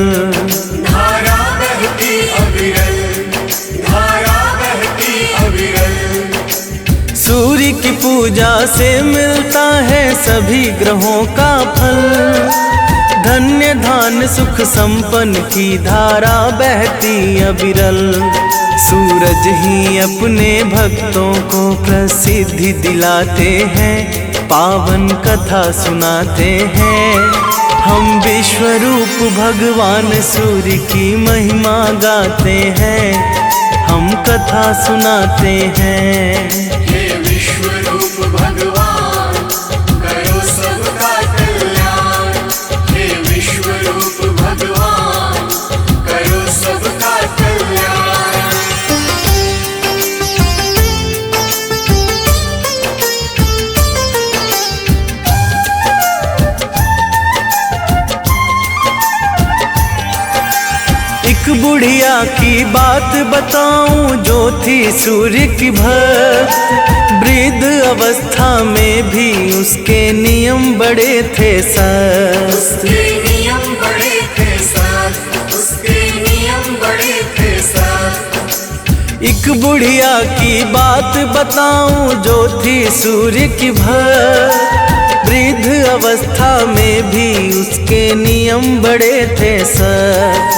धारा बहती अविरल, धारा बहती अविरल। सूर्य की पूजा से मिलता है सभी ग्रहों का फल। धन्य धान्य सुख संपन्न की धारा बहती अविरल। सूरज ही अपने भक्तों को प्रसिद्धि दिलाते हैं, पावन कथा सुनाते हैं। हम विश्वरूप भगवान सूर्य की महिमा गाते हैं, हम कथा सुनाते हैं। हे विश्वरूप भगवान करो सबका कल्याण। हे विश्वरूप भगवान करो सबका कल्याण। एक बुढ़िया की बात बताऊं जो थी सूर्य की भक्त। वृद्ध अवस्था में भी उसके नियम बड़े थे सख्त। उसके नियम बड़े थे सख्त, उसके नियम बड़े थे सख्त। एक बुढ़िया की बात बताऊं जो थी सूर्य की भक्त। वृद्ध अवस्था में भी उसके नियम बड़े थे सख्त।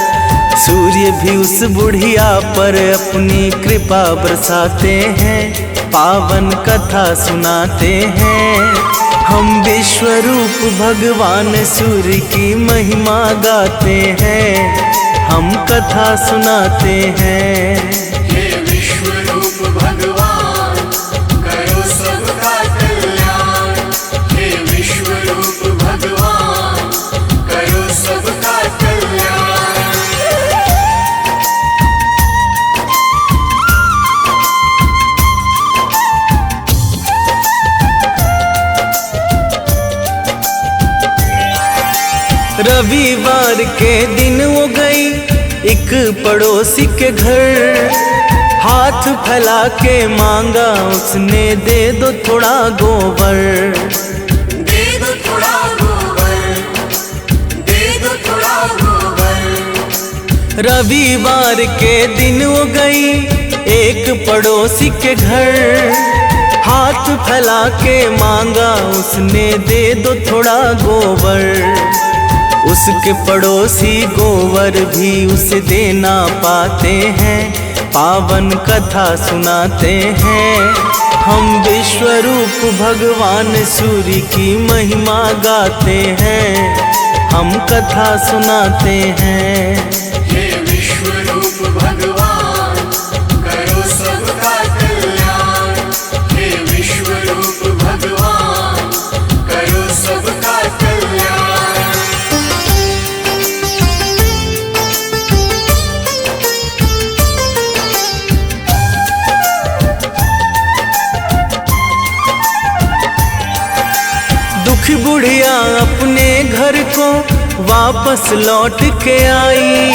सूर्य भी उस बुढ़िया पर अपनी कृपा बरसाते हैं, पावन कथा सुनाते हैं। हम विश्वरूप भगवान सूर्य की महिमा गाते हैं, हम कथा सुनाते हैं। हे विश्वरूप भगवान करो सबका कल्याण। हे विश्वरूप भगवान करो सबका कल्याण। रविवार के दिन वो गई एक पड़ोसी के घर। हाथ फैला के मांगा उसने, दे दो थोड़ा गोबर। दे दो थोड़ा गोबर, दे दो थोड़ा गोबर। रविवार के दिन वो गई एक पड़ोसी के घर। हाथ फैला के मांगा उसने, दे दो थोड़ा गोबर। उसके पड़ोसी गोबर भी उसे देना पाते हैं, पावन कथा सुनाते हैं। हम विश्वरूप भगवान सूर्य की महिमा गाते हैं, हम कथा सुनाते हैं। हे विश्वरूप भगवान करो सबका कल्याण। हे विश्वरूप भगवान करो सबका कल्याण। दुखी बुढ़िया अपने घर को वापस लौट के आई।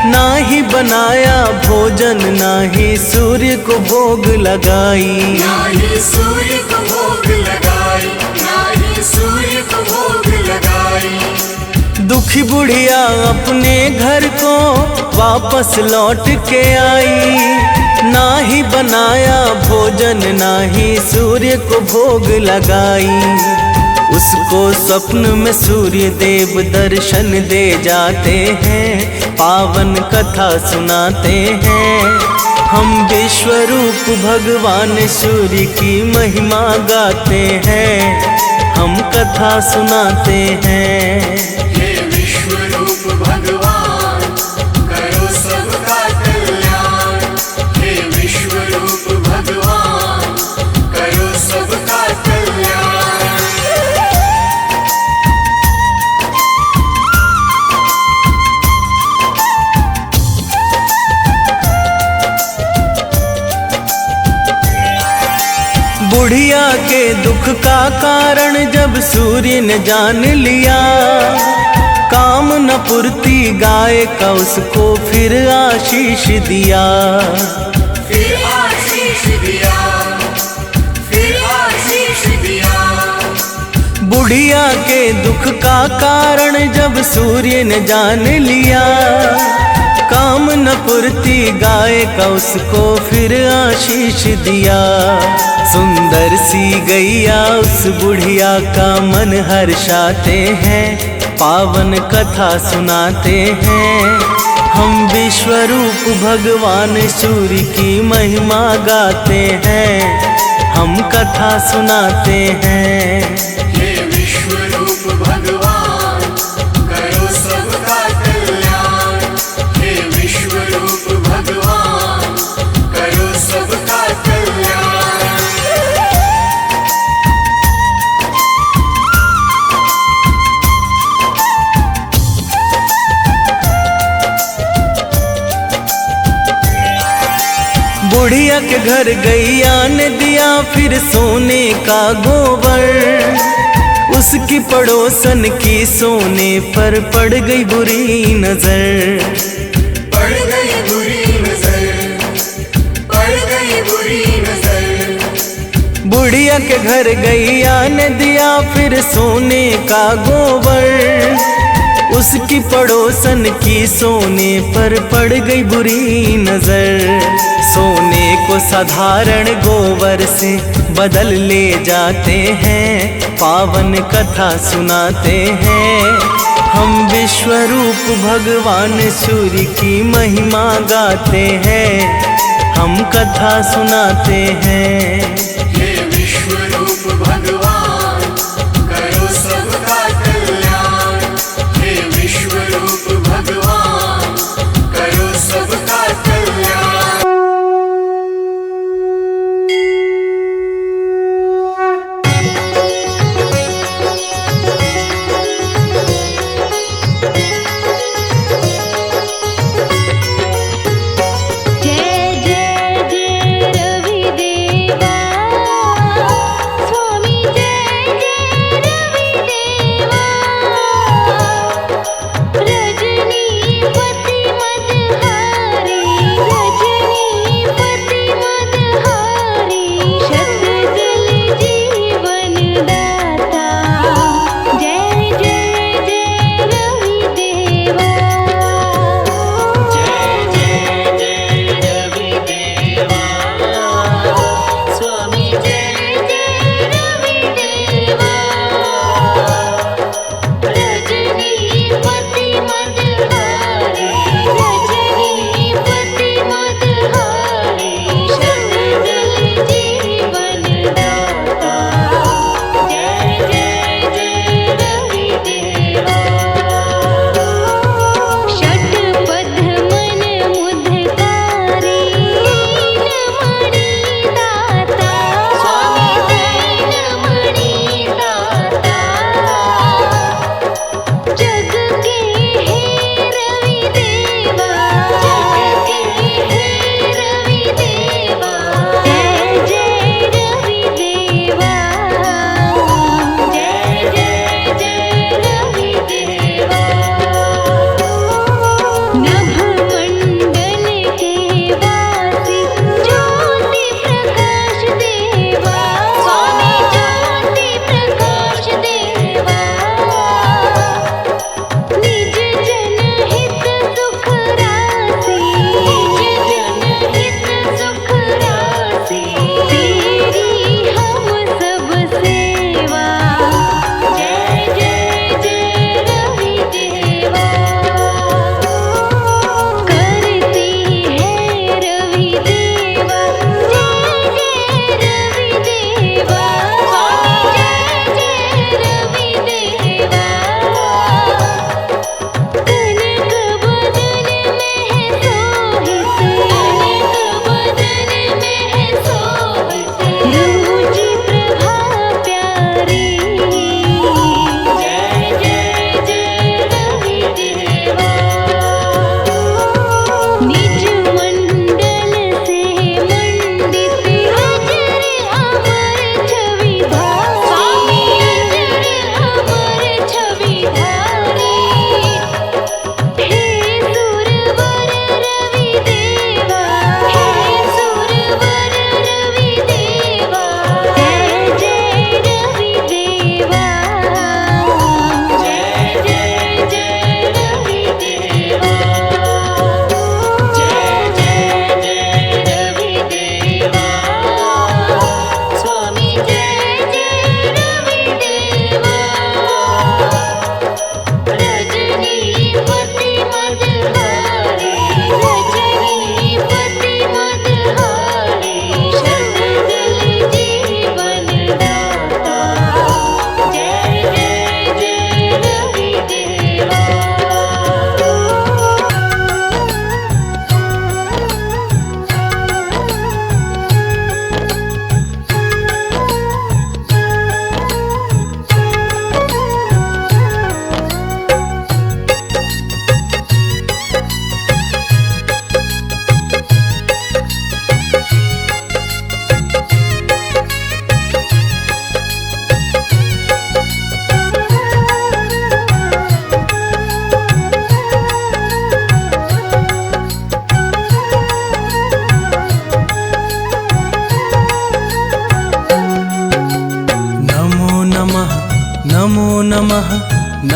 ना ही बनाया भोजन, ना ही सूर्य को भोग लगाई। ना ही सूर्य को भोग लगाई, ना ही सूर्य को भोग लगाई। दुखी बुढ़िया अपने घर को वापस लौट के आई। ना ही बनाया भोजन, ना ही सूर्य को भोग लगाई। उसको स्वप्न में सूर्य देव दर्शन दे जाते हैं, पावन कथा सुनाते हैं। हम विश्वरूप भगवान सूर्य की महिमा गाते हैं, हम कथा सुनाते हैं। बुढ़िया के दुख का कारण जब सूर्य ने जान लिया, काम न पूर्ति गाय का उसको फिर आशीष दिया। फिर आशीष दिया, फिर आशीष दिया। बुढ़िया के दुख का कारण जब सूर्य ने जान लिया, काम न पूर्ति गाय का उसको फिर आशीष दिया। सुंदर सी गैया उस बुढ़िया का मन हर्षाते हैं, पावन कथा सुनाते हैं। हम विश्वरूप भगवान सूर्य की महिमा गाते हैं, हम कथा सुनाते हैं। हे विश्वरूप भगवान करो सबका कल्याण, हे विश्वरूप भगवान करो सबका कल्याण। बुढ़िया के घर गैया ने दिया फिर सोने का गोबर, उसकी पड़ोसन की सोने पर पड़ गई बुरी नजर। पड़ गई बुरी नजर, पड़ गई बुरी नजर। बुढ़िया के घर गैया ने दिया फिर सोने का गोबर, उसकी पड़ोसन की सोने पर पड़ गई बुरी नजर। सोने को साधारण गोबर से बदल ले जाते हैं, पावन कथा सुनाते हैं। हम विश्वरूप भगवान सूर्य की महिमा गाते हैं, हम कथा सुनाते हैं। हे विश्वरूप भगवान करो सबका कल्याण, हे विश्वरूप भगवान करो सबका कल्याण। जय जय जय रवि देवा,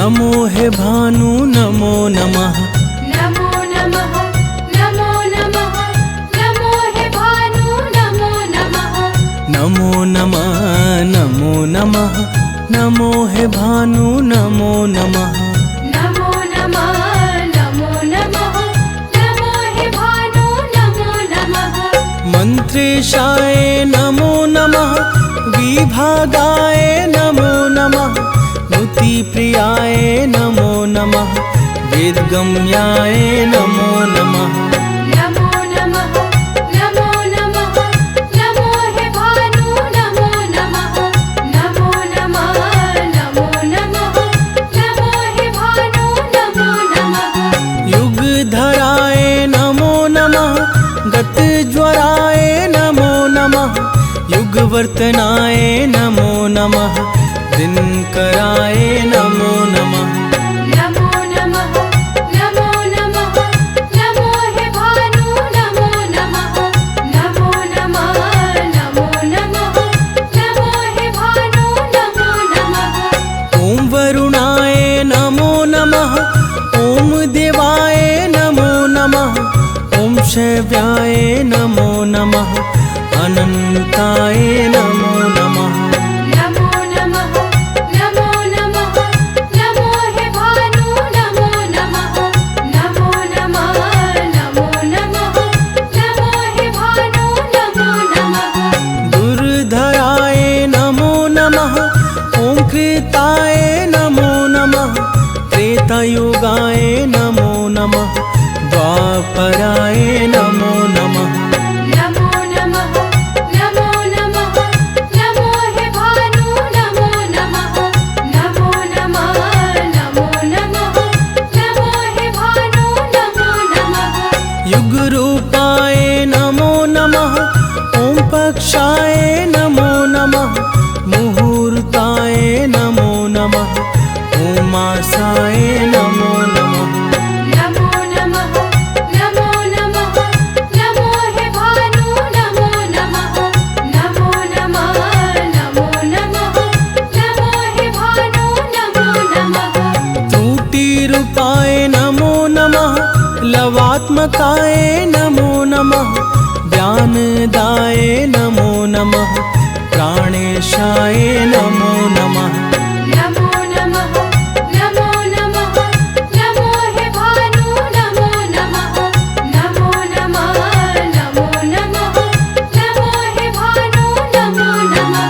नमो हे भानु नमो नमः नमो नमः नमो नमः नमो हे भानु नमो नमः नमो नमः नमो नमः नमो हे भानु नमो नमः नमो नमः नमो नमः नमो हे भानु नमो नमः मंत्रेशाय नमो नमः विभागाय नमो नमः नुतिप्रियाय नमो नमः वेदगम्याय नमो नमः नमो नमः नमो नमः नमो हे भानु नमो नमः नमो नमः नमो नमः नमो हे भानु नमो नमः युगधराय नमो नमः गतज्वराय नमो नमः युगवर्तनाय नमो नमः दिनकराय नमो नमः नमो नमः नमो नमः नमो हे भानु नमो नमः नमो नमः नमो नमः नमो हे भानु नमो नमः ॐ वरुणाय नमो नमः ॐ देवाय नमो नमः ॐ शैव्याय नमो नमः अनन्ताय नमो नमः नमो नमः नमो नमः नमो हे भानु नमो नमः नमो नमः नमो नमः नमो हे भानु नमो नमः दुर्धराय नमो नमः ॐ कृताय नमो नमः त्रेतायुगाय नमो नमः द्वापराय नमो नमः नमो नमः नमो नमः नमो हे भानु नमो नमः नमो नमः नमो नमः नमो हे भानु नमो नमः युगरूपाय नमो नमः ॐ पक्षाय नमो नमः मुहूर्ताय नमो नमः ॐ मासाय नमो नमः नमो नमः नमो नमः नमो हे भानु नमो नमः नमो नमः नमो नमः नमो हे भानु नमो नमः त्रुटिरूपाय नमो नमः लवात्मकाय नमो नमः ज्ञानदाय नमो नमः प्राणेशाय नमो नमः नमो नमः नमो नमः नमो हे भानु नमो नमः नमो नमः नमो नमः नमो हे भानु नमो नमः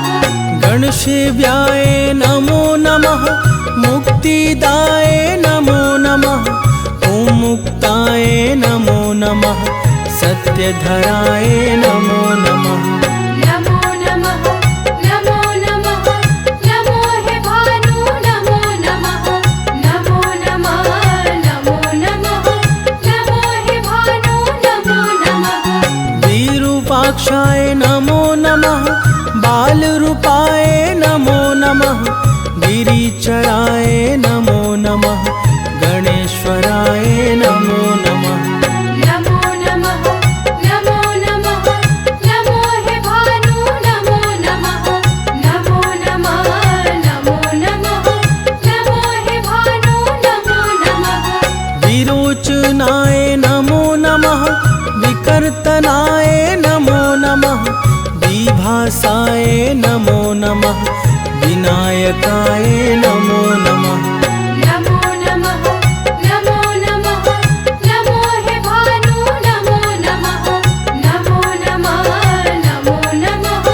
गणशिव्याय नमो नमः मुक्तिदाय नमो नमः ॐ मुक्ताय नमो नमः सत्यधराय नमो नमः नमो नमः नमो नमः नमो हे भानु नमो नमः नमो नमः नमो नमः नमो हे भानु नमो नमः विरूपाक्षाय नमो नमः बालरूपाय नमो नमः गिरिचराय नमो नमः गणेश्वराय नमो नमः नमो नमः नमो नमः नमो हे भानु नमो नमः नमो नमः नमो नमः नमो हे भानु नमो नमः विरोचनाय नमो नमः विकर्तनाय नमो नमः विभासाय नमो नमः विनायकाय नमो नमः नमो नमः नमो नमः नमो हे भानु नमो नमः नमो नमः नमो नमः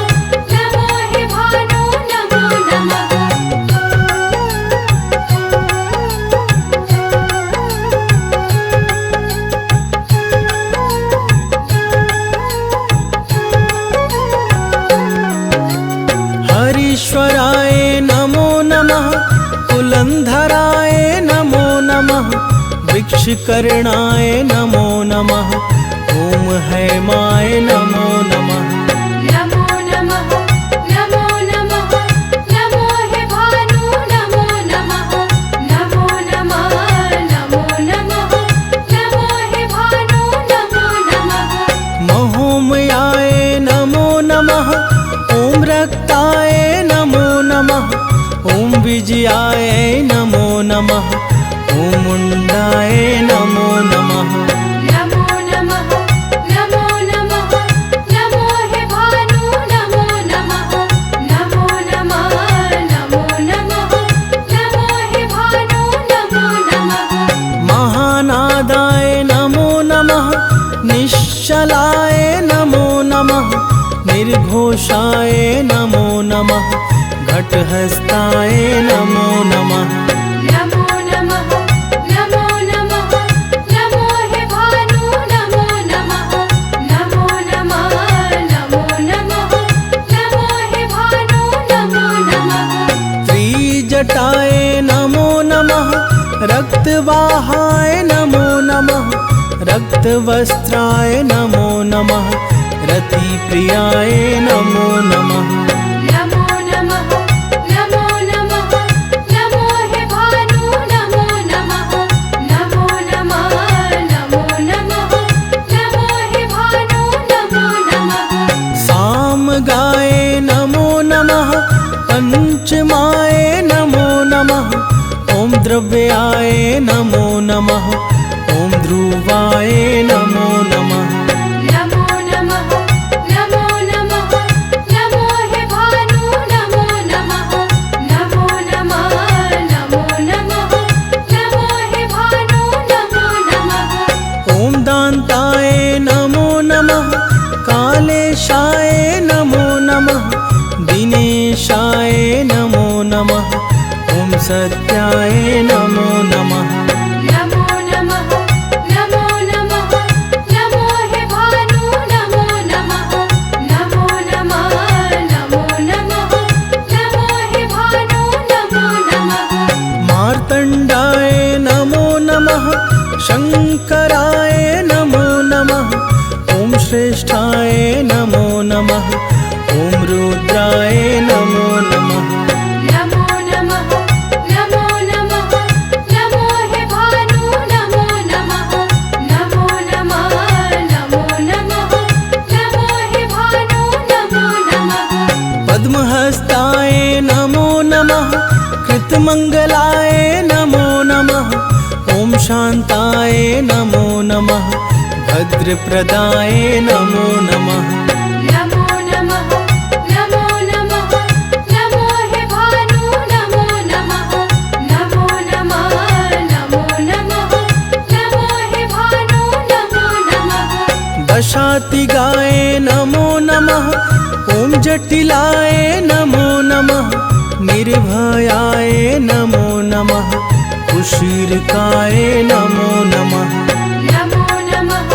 नमो हे भानु नमो नमः हरीश्वराय नमो नमः कुलंधराय नमो नमः वृक्षकर्णाय नमो नमः ॐ हैमाय नमो नमः नमो नमः नमो नमः नमो हे भानु नमो नमः नमो नमः नमो नमः नमो हे भानु नमो नमः महोमयाय नमो नमः ॐ रक्ताय नमो नमः ॐ विजयाय नमो नमः मुंडाय नमो नमः। नमो नमः नमो नमः नमो हे भानु नमो नमः नमो नमः नमो नमः नमो हे भानु नमो नमः। महानादाय नमो नमः। निश्चलाय नमो नमः। निर्घोषाय नमो नमः। घटहस्ताय नमो नमः। नमो नमः नमो नमः नमो हे भानु नमो नमः नमो नमः नमो नमः नमो हे भानु नमो नमः। त्रिजटाय नमो नमः। रक्तवाहाय नमो नमः। रक्तवस्त्राय नमो नमः। रतिप्रियाय नमो नमः। नमो नमः नमो नमः नमो हे भानु नमो नमः नमो नमः नमो नमः नमो हे भानु नमो नमः। सामगाय नमो नमः। पंचमाय नमो नमः। ॐ द्रव्याय नमो नमः। ॐ ध्रुवाय नमो नमः। नमो नमः नमो नमः नमो हे भानु नमो नमः नमो नमः नमो नमः नमो हे भानु नमो नमः। ॐ दान्ताय नमो नमः। कालेशाय नमो नमः। दिनेशाय नमो नमः। ॐ सत्याय नमो नमः। नमो नमः नमो नमः नमो हे भानु नमो नमः नमो नमः नमो नमः नमो हे भानु नमो नमः। मार्तण्डाय नमो नमः। शङ्कराय नमो नमः। ॐ श्रेष्ठाय नमो नमः। ॐ रुद्राय नमो नमः। नमो नमः नमो नमः नमो हे भानु नमो नमः नमो नमः नमो नमः नमो हे भानु नमो नमः। पद्महस्ताय नमो नमः। कृतमङ्गलाय नमो नमः। ॐ शान्ताय नमो नमः। भद्रप्रदाय नमो नमः। नमो नमः नमो नमः नमो हे भानु नमो नमः नमो नमः नमो नमः नमो हे भानु नमो नमः। दशातिगाय नमो नमः। ॐ जटिलाय नमो नमः। निर्भयाय नमो नमः। कुशीर्काय नमो नमः। नमो नमः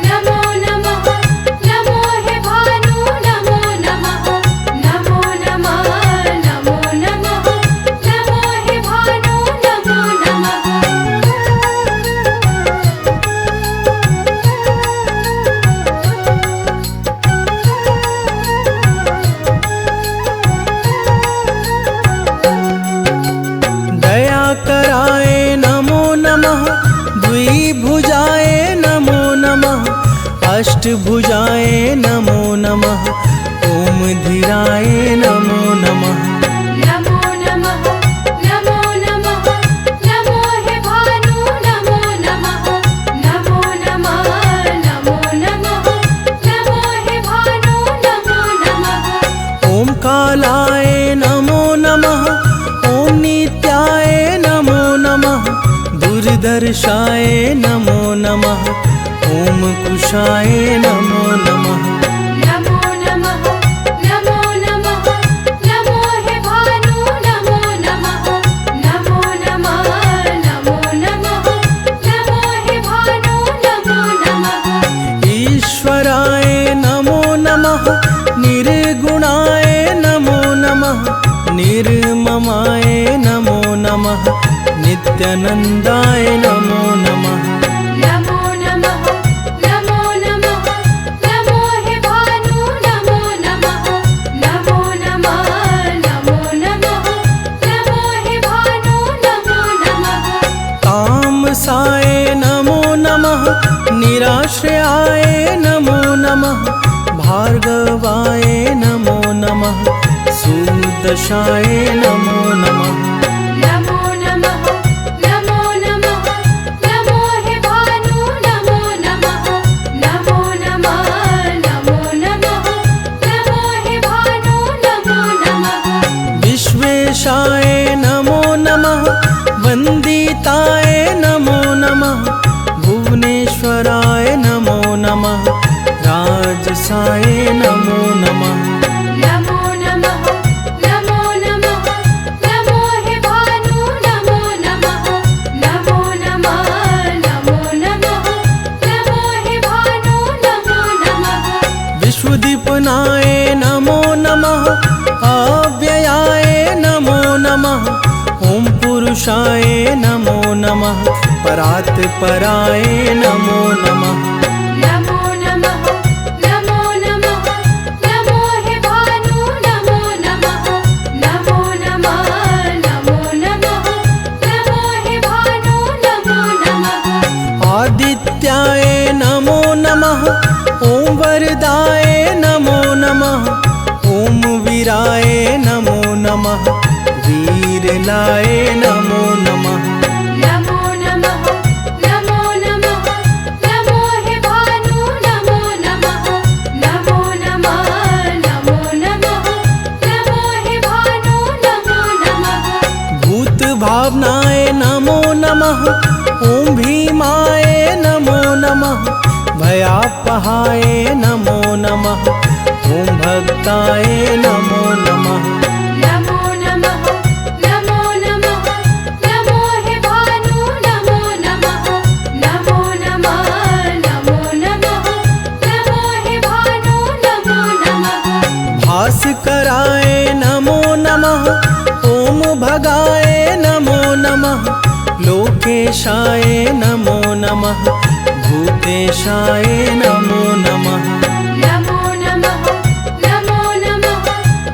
नमो नमः नमो हे भानु नमो नमः नमो नमः नमो नमः नमो हे भानु नमो नमः। दयाकराय नमो नमः। द्विभुजाय नमो नमः। अष्टभुजाय नमो नमः। ॐ धीराय नमो नमः। नमो नमः नमो नमः नमो हे भानु नमो नमः नमो नमः नमो नमः नमो हे भानु नमो नमः। ॐ कालाय नमो नमः। ॐ नित्याय नमो नमः। दुर्दर्शाय नमो नमः। ॐ कुशाय नमो नमः। नमो नमः नमो नमः नमो हे भानु नमो नमः नमो नमः नमो नमः नमो हे भानु नमो नमः। ईश्वराय नमो नमः। निर्गुणाय नमो नमः। निर्ममाय नमो नमः। नित्यानन्दाय नमो नमः। नमो नमः नमो नमः नमो हे भानु नमो नमः नमो नमः नमो नमः नमो हे भानु नमो नमः। तामसाय नमो नमः। निराश्रयाय नमो नमः। भार्गवाय नमो नमः। सुदशाय नमो नमः। नमो नमः नमो नमः राजेश्वराय नमो नमः, राजसाय नमो नमः। नमो नमः नमो नमः नमो हे भानु नमो नमः नमो नमः नमो नमः नमो हे भानु नमो नमः। विश्वदीपनाय नमो नमः, अव्ययाय नमो नमः, ओम पुरुषाय नमो नमः, परात्पराय नमो नमः। नमो नमः नमो नमः नमो हे भानु नमो नमः नमो नमः नमो नमः नमो हे भानु नमो नमः। आदित्याय नमो नमः, ओम वरदाय नमो नमः, ओम वीराय नमो नमः, वीरलाय नमो नमः। नमो नमः नमो नमः नमो हे भानु नमो नमः नमो नमः नमो नमः नमो हे भानु नमो नमः। भूत भावनाय नमो नमः, ओम भीमाय नमो नमः, भयापहाय नमो नमः, ओम भक्ताय नमो नमः। नमो नमः नमो नमः नमो हे भानु नमो नमः नमो नमः नमो नमः नमो हे भानु नमो नमः। भास्कराय नमो नमः, ओम भगाय नमो नमः, लोकेशाय नमो नमः, भूतेशाय नमो नमः। नमो नमः नमो नमः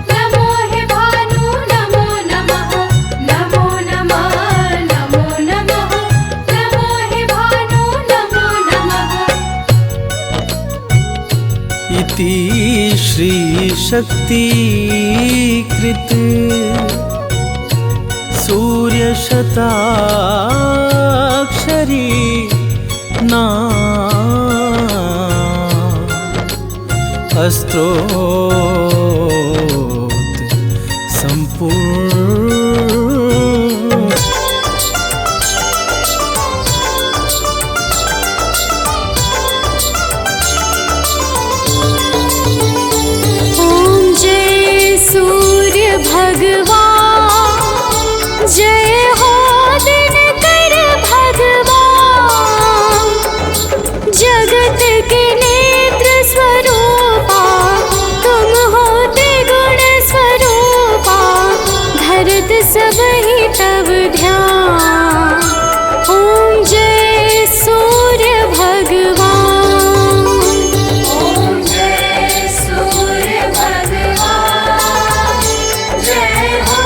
नमो हे भानु नमो नमः नमो नमः नमो नमः नमो हे भानु नमो नमः। इति श्री शक्तिकृत सूर्यशताक्षरी स्तोत्र संपूर्ण। ओम जय सूर्य भगवान, जय हो दिनकर भगवान, जगत के नेत्र स्वरूपा तुम होते गुण स्वरूपा, धरत सब ही तब ध्यान। ओम जय सूर्य भगवान, ओम जय सूर्य भगवान, जय हो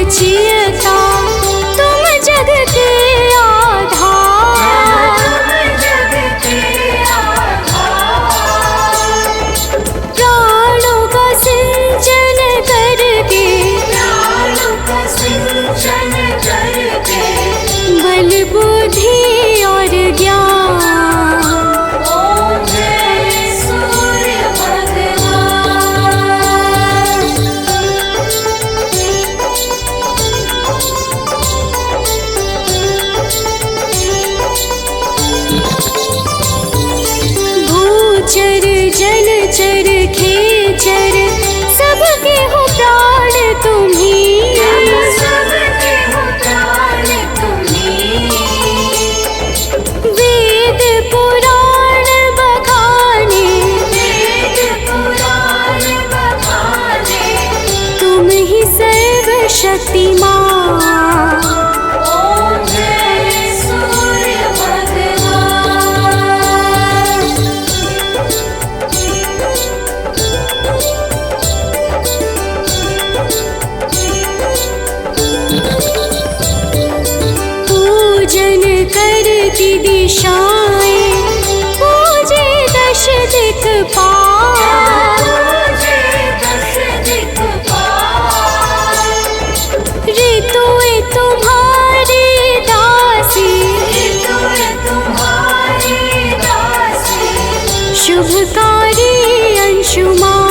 जियता तुम जग के आधार। प्राणों का सिंचन करके बल बुद्धि और ज्ञान। ओम जय सूर्य भगवान। भूचर जलचर खेचर सबके हो प्राण तुम्ही। सबके हो प्राण तुम्ही। वेद पुराण बखाने वेद पुराण बखाने तुम ही सर्वशक्तिमान। ओम जय सूर्य भगवान। पूजन करती दिशाएं पूजे दश दिक्पाल। पूजे दश दिक्पाल। ऋतुएं तुम्हारी दासी ऋतुएं तुम्हारी दासी। शुभकारी अंशुमान।